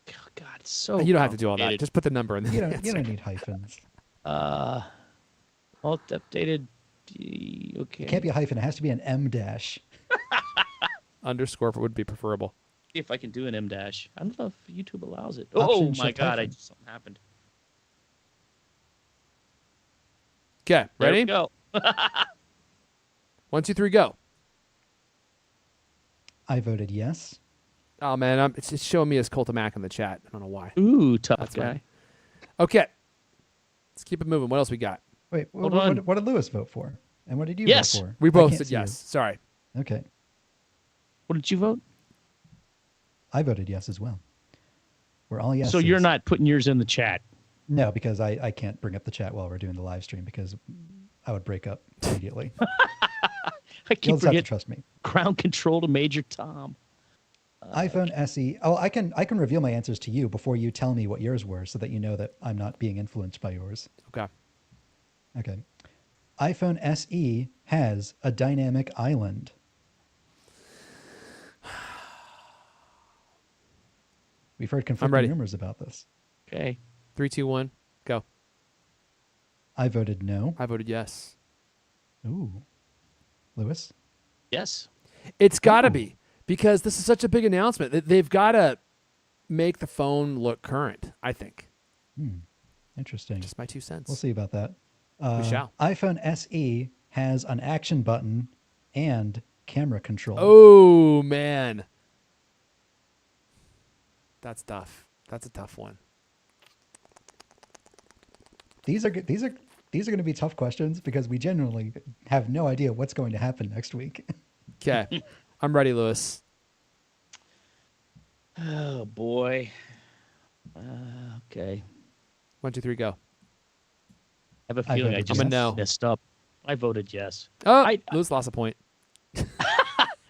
Oh, God, it's so. You don't have to do all that. complicated. Just put the number in the You answer. don't need hyphens. Alt updated. Okay. It can't be a hyphen. It has to be an M dash. Underscore would be preferable. See if I can do an M dash. I don't know if YouTube allows it. Option Oh my shift God! hyphen. Something happened. Okay, There ready? we go. 1, 2, 3, go. I voted yes. Oh man, it's just showing me as Cultamac in the chat. I don't know why. Ooh, tough That's guy. fine. Okay, let's keep it moving. What else we got? Wait, Hold on. what did Lewis vote for? And what did you Yes. vote for? We I both can't said see you. yes. Sorry. Okay. What did you vote? I voted yes as well. We're all yes. So you're not putting yours in the chat. No, because I can't bring up the chat while we're doing the live stream because I would break up immediately. I keep You'll just have to forgetting trust me. ground control to Major Tom. iPhone SE. Oh, I can reveal my answers to you before you tell me what yours were, so that you know that I'm not being influenced by yours. Okay. Okay. iPhone SE has a dynamic island. We've heard ready. conflicting rumors about this. Okay. 3, 2, 1, go. I voted no. I voted yes. Ooh. Lewis? Yes. It's got to Ooh. be because this is such a big announcement. They've got to make the phone look current, I think. Interesting. Just my 2 cents. We'll see about that. We shall. iPhone SE has an action button and camera control. Oh, man. That's tough. That's a tough one. These are going to be tough questions because we genuinely have no idea what's going to happen next week. Okay. I'm ready, Lewis. Oh boy. Okay. 1, 2, 3, go. I have a I feeling I voted just yes. I'm a no. messed up. I voted yes. Oh, I- Lewis lost a point.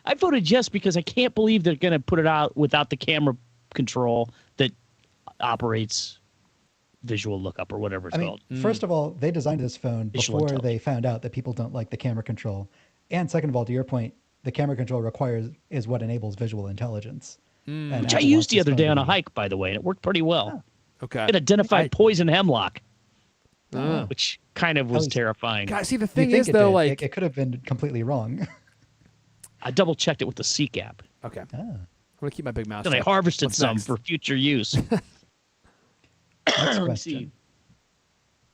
I voted yes because I can't believe they're going to put it out without the camera control that operates visual lookup or whatever it's I mean, called. first of all, they designed this phone Visual before they intelligence. found out that people don't like the camera control. And second of all, to your point, the camera control is what enables visual intelligence. And Which I Apple used wants the this other phone day to on a be- hike, by the way, and it worked pretty well. Okay. It identified poison hemlock, Oh. which kind of was least- terrifying. God, see, the You thing think is, it though, did. like... It could have been completely wrong. I double checked it with the Seek app. Okay. Ah. I'm going to keep my big mouth Then I shut. harvested What's some next? for future use. Next Let me question. see.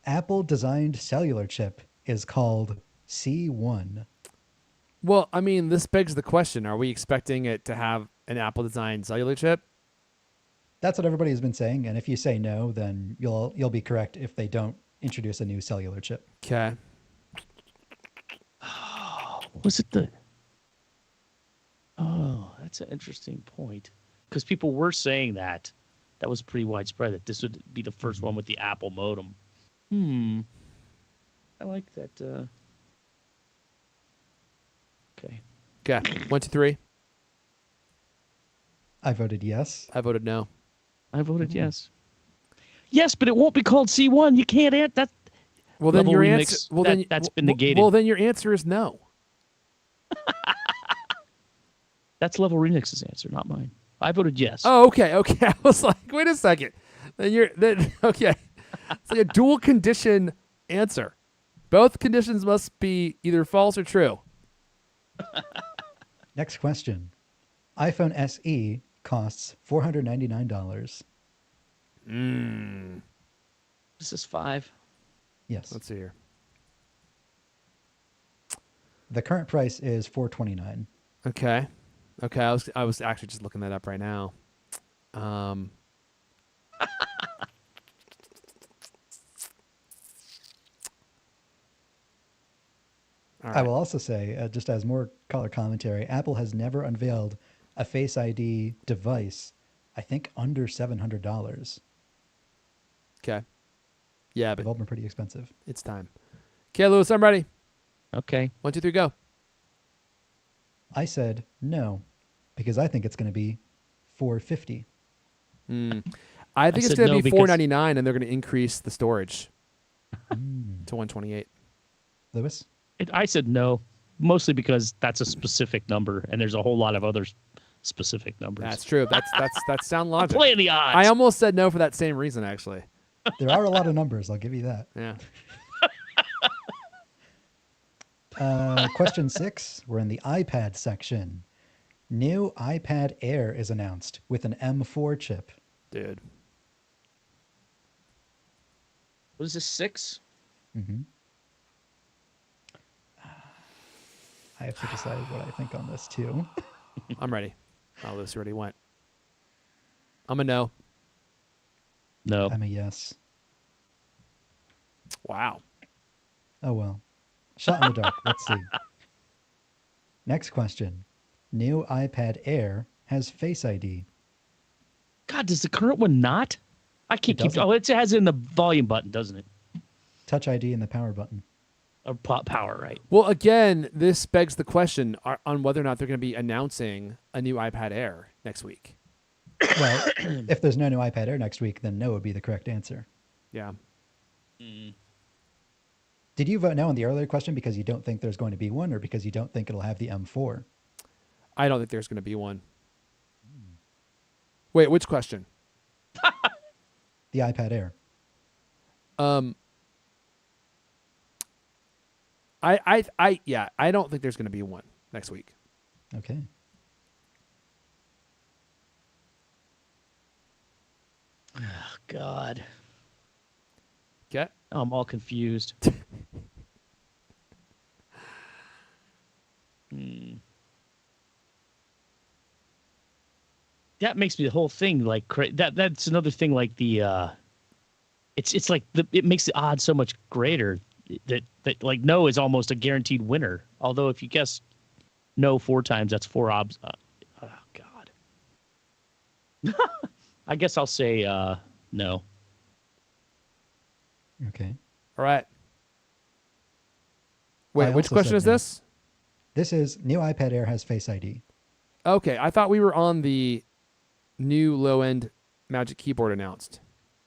Apple designed cellular chip is called C1. Well, I mean, this begs the question. Are we expecting it to have an Apple-designed cellular chip? That's what everybody has been saying, and if you say no, then you'll be correct if they don't introduce a new cellular chip. Okay. Was it the? Oh, that's an interesting point. Because people were saying that. That was pretty widespread. That this would be the first one with the Apple modem. I like that. Okay. Okay. 1, 2, 3. I voted yes. I voted no. I voted yes. Yes, but it won't be called C1. You can't add that. Well, then Level your remix, answer. Well, that's been well, negated. Well, then your answer is no. That's Level Remix's answer, not mine. I voted yes. Oh, okay. Okay. I was like, wait a second. Okay. It's like a dual condition answer. Both conditions must be either false or true. Next question. iPhone SE costs $499. This is 5. Yes. Let's see here. The current price is $429. Okay. Okay. I was actually just looking that up right now. All I right. will also say, just as more color commentary, Apple has never unveiled a Face ID device, I think under $700. Okay. Yeah, They've but all been pretty expensive. it's time. Okay, Lewis, I'm ready. Okay. 1, 2, 3, go. I said no, because I think it's going to be $450. I think it's said going to no be because- $499, and they're going to increase the storage to 128. Lewis? I said no, mostly because that's a specific number, and there's a whole lot of other specific numbers. That's true. That's sound logic. Playing the odds. I almost said no for that same reason, actually. There are a lot of numbers, I'll give you that. Yeah. Question 6, we're in the iPad section. New iPad Air is announced with an M4 chip. Dude. What is this, 6? I have to decide what I think on this too. I'm ready. Oh, Lewis already went. I'm a no. No. I'm a yes. Wow. Oh well. Shot in the dark. Let's see. Next question. New iPad Air has Face ID. God, does the current one not? I can't It keep. doesn't. Oh, it has it in the volume button, doesn't it? Touch ID and the power button. Or power, right? Well, again, this begs the question on whether or not they're going to be announcing a new iPad Air next week. Well, if there's no new iPad Air next week, then no would be the correct answer. Yeah. Did you vote no on the earlier question because you don't think there's going to be one or because you don't think it'll have the M4? I don't think there's going to be one. Wait, which question? The iPad Air. I don't think there's going to be one next week. Okay. God. Okay. Now I'm all confused. That makes me the whole thing like that's another thing like the it's like it makes the odds so much greater that like no is almost a guaranteed winner. Although if you guess no 4 times, that's 4 obs. Oh God. I guess I'll say no. Okay. All right. I Wait, which also question said is no. this? This is new iPad Air has Face ID. Okay, I thought we were on the new low-end Magic Keyboard announced.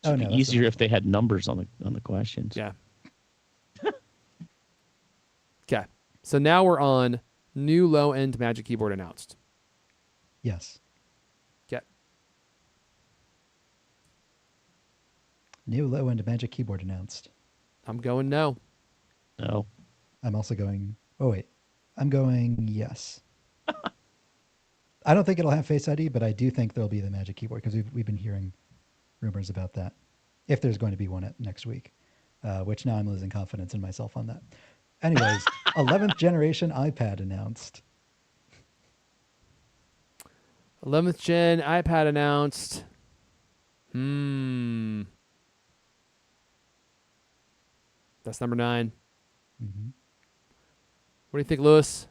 Oh It'd no, be that's the easier next if they had numbers on the questions. Yeah. Okay, so now we're on new low-end Magic Keyboard announced. Yes. Okay. New low-end Magic Keyboard announced. I'm going no. No. I'm also going. Oh wait, I'm going yes. I don't think it'll have Face ID, but I do think there'll be the Magic Keyboard because we've been hearing rumors about that. If there's going to be one at next week, which now I'm losing confidence in myself on that. Anyways, 11th generation iPad announced. 11th gen iPad announced. That's number 9. Mm-hmm. What do you think, Lewis?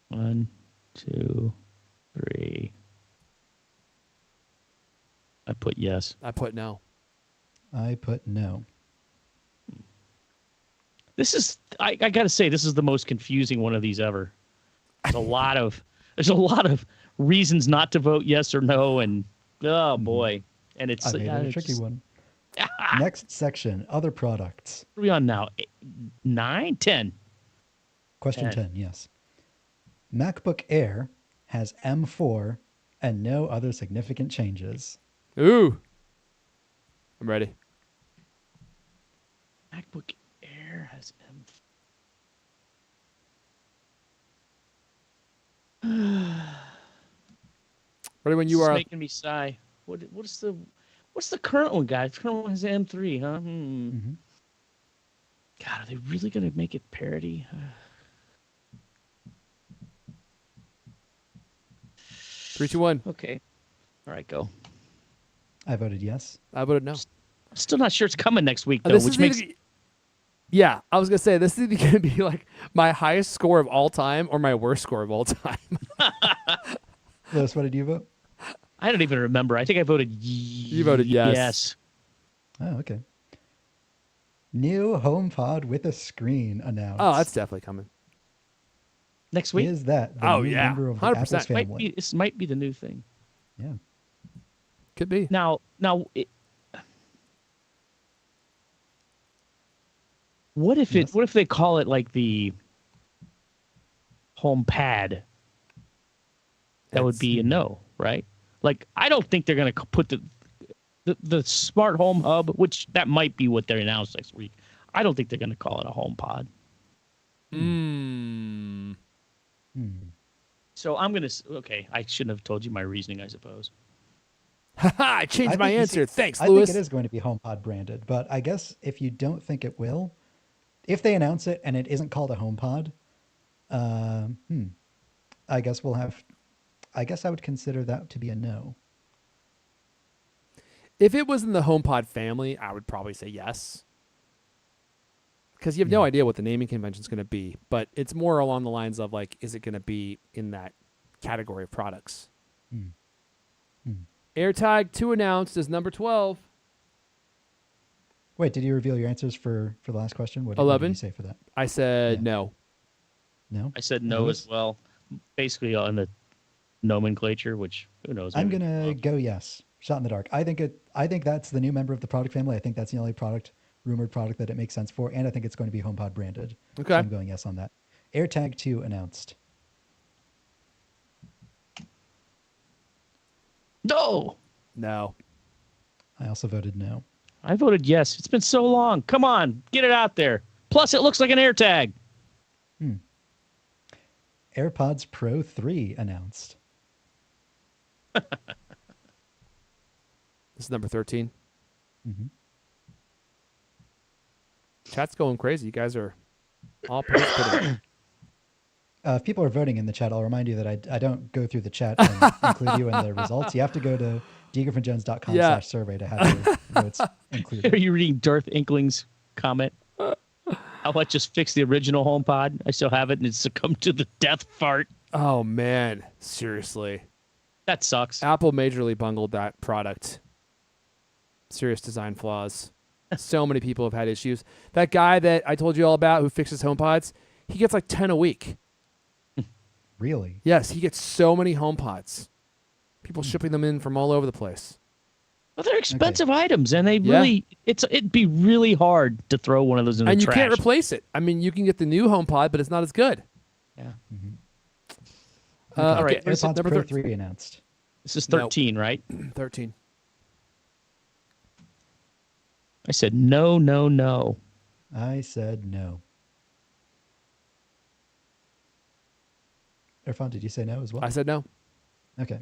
1, 2, 3. I put yes. I put no. I put no. This is I gotta say, this is the most confusing one of these ever. There's a lot of reasons not to vote yes or no, and oh boy. And it's I made it a tricky one. Next section, other products. What are we on now? 9, 10. Question 10, yes. MacBook Air has M4 and no other significant changes. Ooh. I'm ready. MacBook Air has Ready when This you is are. making me sigh. What's the current one, guys? The current one has M3, huh? Mm-hmm. God, are they really gonna make it parity? 3, 2, 1. Okay. All right, go. I voted yes. I voted no. I'm still not sure it's coming next week though, This which is makes yeah, I was gonna say this is either gonna be like my highest score of all time or my worst score of all time. Lewis, what did you vote? I don't even remember. I think I voted You voted yes. Yes. Oh, okay. New HomePod with a screen announced. Oh, that's definitely coming. Next week. Is that the Oh, new yeah. member of the 100%. Apple's family? This might be the new thing. Yeah. Could be. Now, what if Yes. what if they call it like the HomePad? That would be a no, right? Like, I don't think they're going to put the smart home hub, which that might be what they announced next week. I don't think they're going to call it a HomePod. So I'm going to. Okay, I shouldn't have told you my reasoning, I suppose. Haha, I changed my think- you answer. see, Thanks, I Lewis. think it is going to be HomePod branded, but I guess if you don't think it will, if they announce it and it isn't called a HomePod, I guess we'll have. I guess I would consider that to be a no. If it was in the HomePod family, I would probably say yes. Because you have no idea what the naming convention is going to be, but it's more along the lines of like, is it going to be in that category of products? AirTag 2 announced as number 12. Wait, did you reveal your answers for the last question? What did 11. you say for that? I said Yeah. no. No. I said no Lewis? as well. Basically on the nomenclature, which who knows? I'm maybe- gonna go yes. Shot in the dark. I think that's the new member of the product family. I think that's the only rumored product that it makes sense for, and I think it's going to be HomePod branded. Okay. So I'm going yes on that. AirTag 2 announced. No. No. I also voted no. I voted yes. It's been so long. Come on, get it out there. Plus, it looks like an AirTag. AirPods Pro 3 announced. This is number 13. Mm-hmm. Chat's going crazy. You guys are all participating. If people are voting in the chat, I'll remind you that I don't go through the chat and include you in the results. You have to go to Yeah. dgriffinjones.com/survey to have your votes Are included. you reading Darth Inkling's comment? How about just fix the original HomePod? I still have it, and it's succumbed to the death fart. Oh man, seriously. That sucks. Apple majorly bungled that product. Serious design flaws. So many people have had issues. That guy that I told you all about who fixes HomePods, he gets like 10 a week. Really? Yes, he gets so many HomePods. People shipping them in from all over the place. Well, they're expensive items, and they really it'd be really hard to throw one of those in the And you trash. can't replace it. I mean, you can get the new HomePod, but it's not as good. Yeah. All right, AirPods number Pro 13. 3 announced. This is 13, right? 13. I said no, no, no. I said no. Irfan, did you say no as well? I said no. Okay.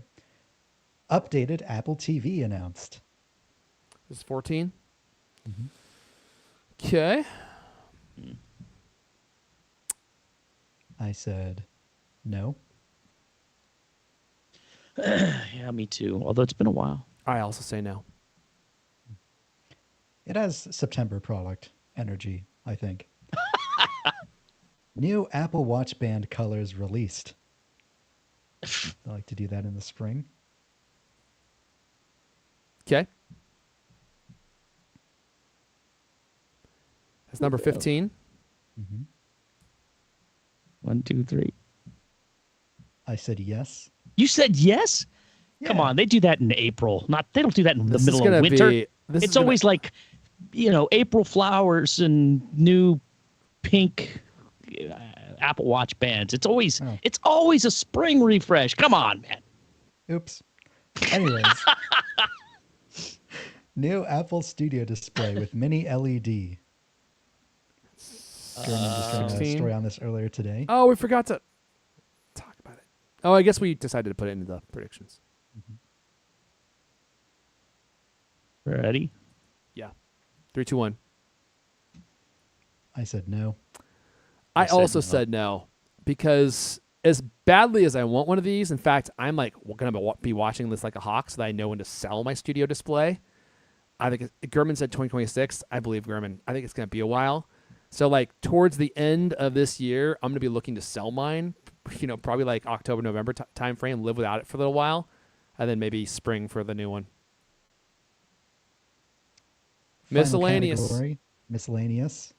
Updated Apple TV announced. This is 14. Okay. I said no. Yeah, me too. Although it's been a while. I also say no. It has September product energy, I think. New Apple Watch Band colors released. I like to do that in the spring. Okay. That's number 15. 1, 2, 3. I said yes. You said yes? Come Yeah. on, they do that in April. They don't do that in This the is middle gonna of winter. be- this is It's gonna- always like, April flowers and new pink Apple Watch bands. It's always a spring refresh. Come on, man. Oops. Anyways. New Apple Studio display with mini LED. German just ran a 16. story on this earlier today. Oh, we forgot to talk about it. Oh, I guess we decided to put it into the predictions. Ready? Yeah. 3, 2, 1. I said no. I said also no. said no because as badly as I want one of these, in fact, I'm like going to be watching this like a hawk so that I know when to sell my studio display. I think Gurman said 2026. I believe Gurman. I think it's going to be a while. So like towards the end of this year, I'm going to be looking to sell mine, probably like October, November time frame, live without it for a little while, and then maybe spring for the new one. Final Miscellaneous. category, miscellaneous.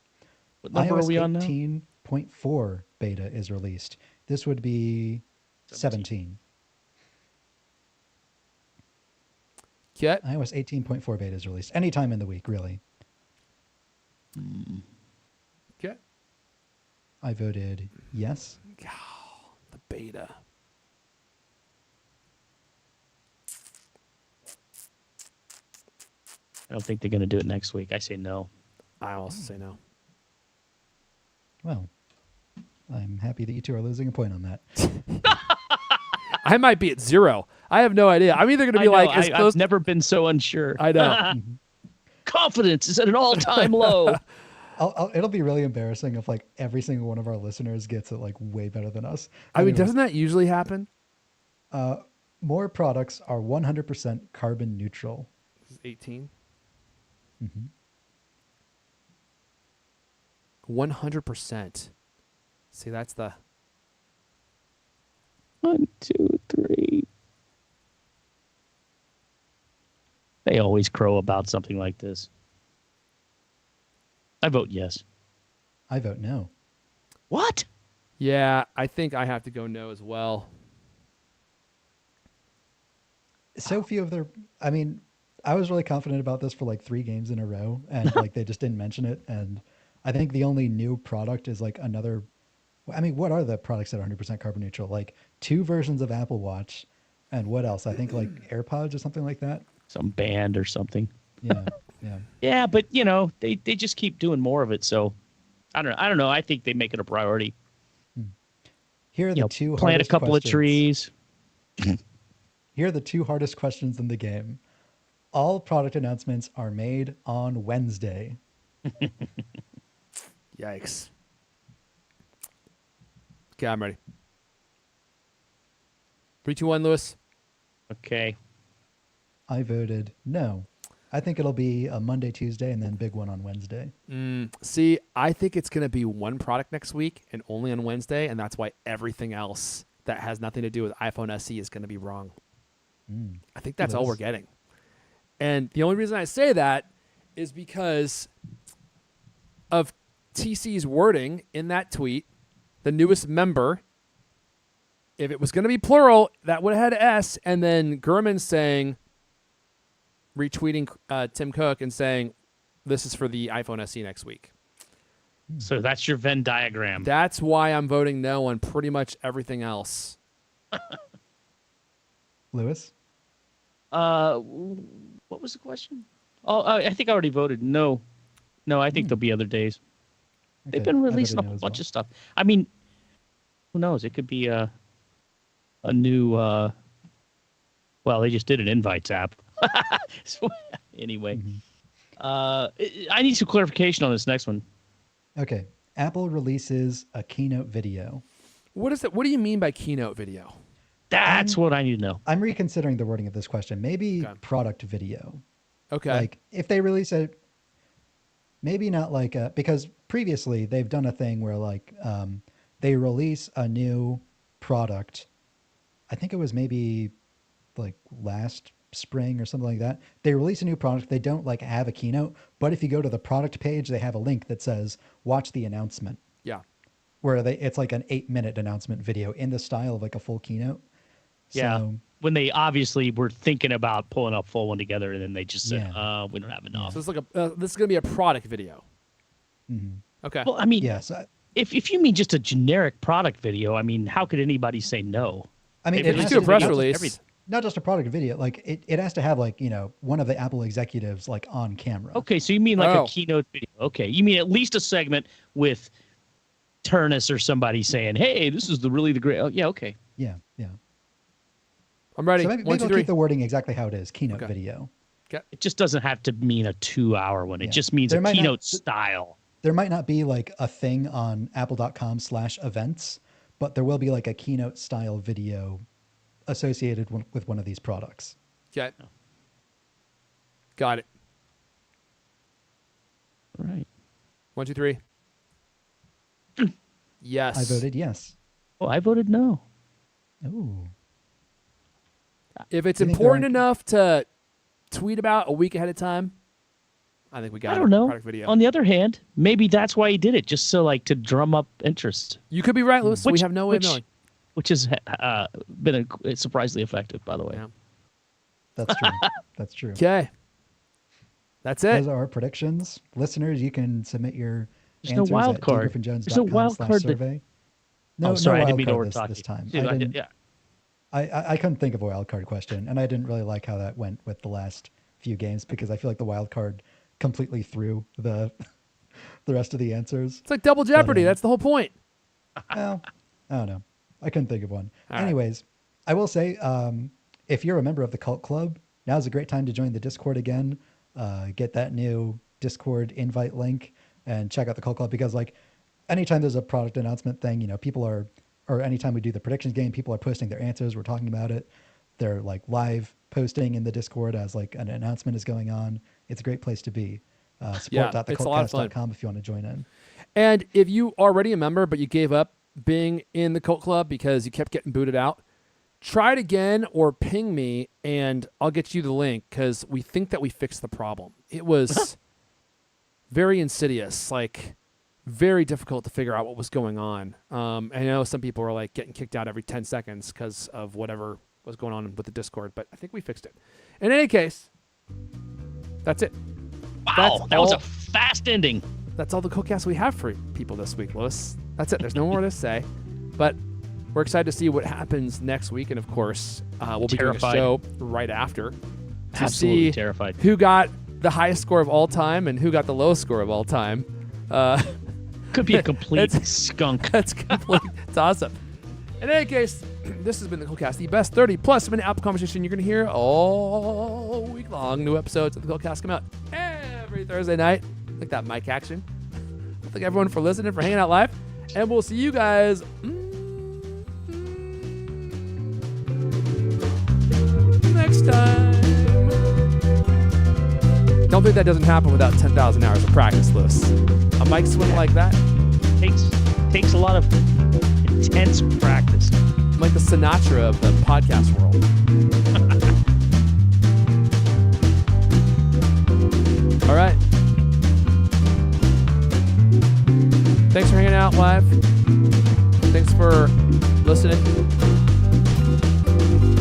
What number iOS are we on now? 18.4 beta is released. This would be 17. Okay. iOS 18.4 beta is released anytime in the week, really. Okay. I voted yes. The beta. I don't think they're going to do it next week. I say no. I also say no. Well, I'm happy that you two are losing a point on that. I might be at 0. I have no idea. I'm either going to be like as close. I've never been so unsure. I know. Confidence is at an all-time low. It'll be really embarrassing if like every single one of our listeners gets it like way better than us. I mean, Anyways, doesn't that usually happen? more products are 100% carbon neutral. This is 18. 100%. See, that's the 1, 2, 3. They always crow about something like this. I vote yes. I vote no. What? Yeah, I think I have to go no as well. So few of their, I mean, I was really confident about this for like 3 games in a row, and like they just didn't mention it. And I think the only new product is like another. I mean, what are the products that are 100% carbon neutral? Like 2 versions of Apple Watch, and what else? I think like AirPods or something like that. Some band or something. Yeah, yeah. Yeah, but they just keep doing more of it. So I don't know. I think they make it a priority. Here are the 2 plant a hardest couple questions. of trees. Here are the 2 hardest questions in the game. all product announcements are made on Wednesday. Yikes. Okay, I'm ready. 3, 2, 1, Lewis. Okay. I voted no. I think it'll be a Monday, Tuesday, and then big one on Wednesday. See, I think it's going to be one product next week and only on Wednesday, and that's why everything else that has nothing to do with iPhone SE is going to be wrong. I think that's all we're getting. And the only reason I say that is because of TC's wording in that tweet, the newest member. If it was going to be plural, that would have had S, and then Gurman saying, retweeting Tim Cook and saying, this is for the iPhone SE next week. So that's your Venn diagram. That's why I'm voting no on pretty much everything else. Lewis? What was the question? Oh, I think I already voted no. No, I think there'll be other days. They've Okay, been I releasing a voted no whole as bunch well. of stuff. I mean, who knows? It could be a new. Well, they just did an invites app. So, anyway, I need some clarification on this next one. Okay. Apple releases a keynote video. What is it? What do you mean by keynote video? That's what I need to know. I'm reconsidering the wording of this question. Maybe Okay. product video. Okay. Like if they release it, maybe not like because previously they've done a thing where like they release a new product. I think it was maybe like last spring or something like that. They release a new product. They don't like have a keynote, but if you go to the product page, they have a link that says watch the announcement, Yeah. where it's like an 8-minute announcement video in the style of like a full keynote. Yeah. So, When they obviously were thinking about pulling a full one together, and then they just said, Yeah. we don't have enough. So it's like this is going to be a product video. Okay. Well, I mean, yeah. So, if you mean just a generic product video, I mean, how could anybody say no? I mean, They it Let's has do a to press be- release. everything. not just a product video, like it has to have like, you know, one of the Apple executives like on camera. Okay, so you mean like Oh. a keynote video. Okay, you mean at least a segment with Turnus or somebody saying, hey, this is the great. Oh, yeah, okay. Yeah. Yeah. I'm ready. So maybe, 1, maybe 2, I'll 3. keep the wording exactly how it is. Keynote Okay. video. It just doesn't have to mean a 2-hour one. It Yeah. just means There a might not- keynote style. There might not be like a thing on apple.com/events, but there will be like a keynote style video associated with one of these products. Okay. Got it. Right. 1, 2, 3. Yes. I voted yes. Oh, I voted no. Ooh. If it's You think important they're- enough to tweet about a week ahead of time, I think we got I don't know. product video. On the other hand, maybe that's why he did it, just so like to drum up interest, You could be right, Lewis. We Which- have no way of which- knowing. which has been surprisingly effective, by the way. Yeah. That's true. That's true. Okay. That's it. Those are our predictions. Listeners, you can submit your There's no answers wild at card. There's no wild card that- dgriffinjones.com/survey. No, Oh, sorry, I no didn't mean to wild overtalk card this you. time. Dude, I didn't, yeah. I couldn't think of a wild card question, and I didn't really like how that went with the last few games because I feel like the wild card completely threw the rest of the answers. It's like double jeopardy. That's the whole point. Well, I don't know. I couldn't think of one. All right. Anyways, I will say, if you're a member of the Cult Club, now's a great time to join the Discord again. Get that new Discord invite link and check out the Cult Club because, like, anytime there's a product announcement thing, you know, or anytime we do the predictions game, people are posting their answers. We're talking about it. They're like live posting in the Discord as like an announcement is going on. It's a great place to be. it's a lot of fun. Support.thecultcast.com if you want to join in. And if you already a member but you gave up being in the Cult Club because you kept getting booted out, try it again or ping me and I'll get you the link because we think that we fixed the problem. It was very insidious, like very difficult to figure out what was going on. And I know some people were like getting kicked out every 10 seconds because of whatever was going on with the Discord, but I think we fixed it. In any case, that's it. Wow, that was all- a fast ending. That's all the CultCast we have for people this week, Lewis. That's it. There's no more to say. But we're excited to see what happens next week. And, of course, we'll be doing a Terrified. show right after to Absolutely see terrified. who got the highest score of all time and who got the lowest score of all time. Could be a complete It's- skunk. That's complete toss-up. In any case, This has been the CultCast, the best 30-plus minute Apple conversation you're going to hear all week long. New episodes of the CultCast come out every Thursday night. Like that mic action. Thank everyone for listening, for hanging out live. And we'll see you guys next time. Don't think that doesn't happen without 10,000 hours of practice, Lewis. A mic swing like that takes a lot of intense practice. I'm like the Sinatra of the podcast world. All right. Thanks for hanging out live. Thanks for listening.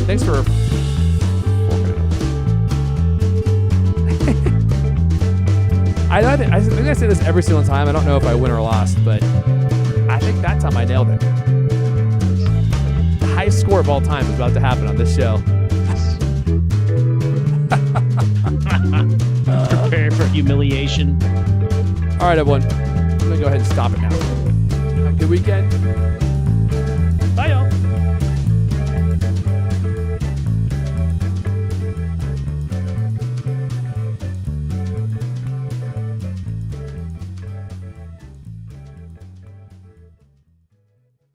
Thanks for I think I say this every single time. I don't know if I win or lost, but I think that time I nailed it. The highest score of all time is about to happen on this show. Prepare for humiliation. All right, everyone. I'm going to go ahead and stop it now. Have a good weekend.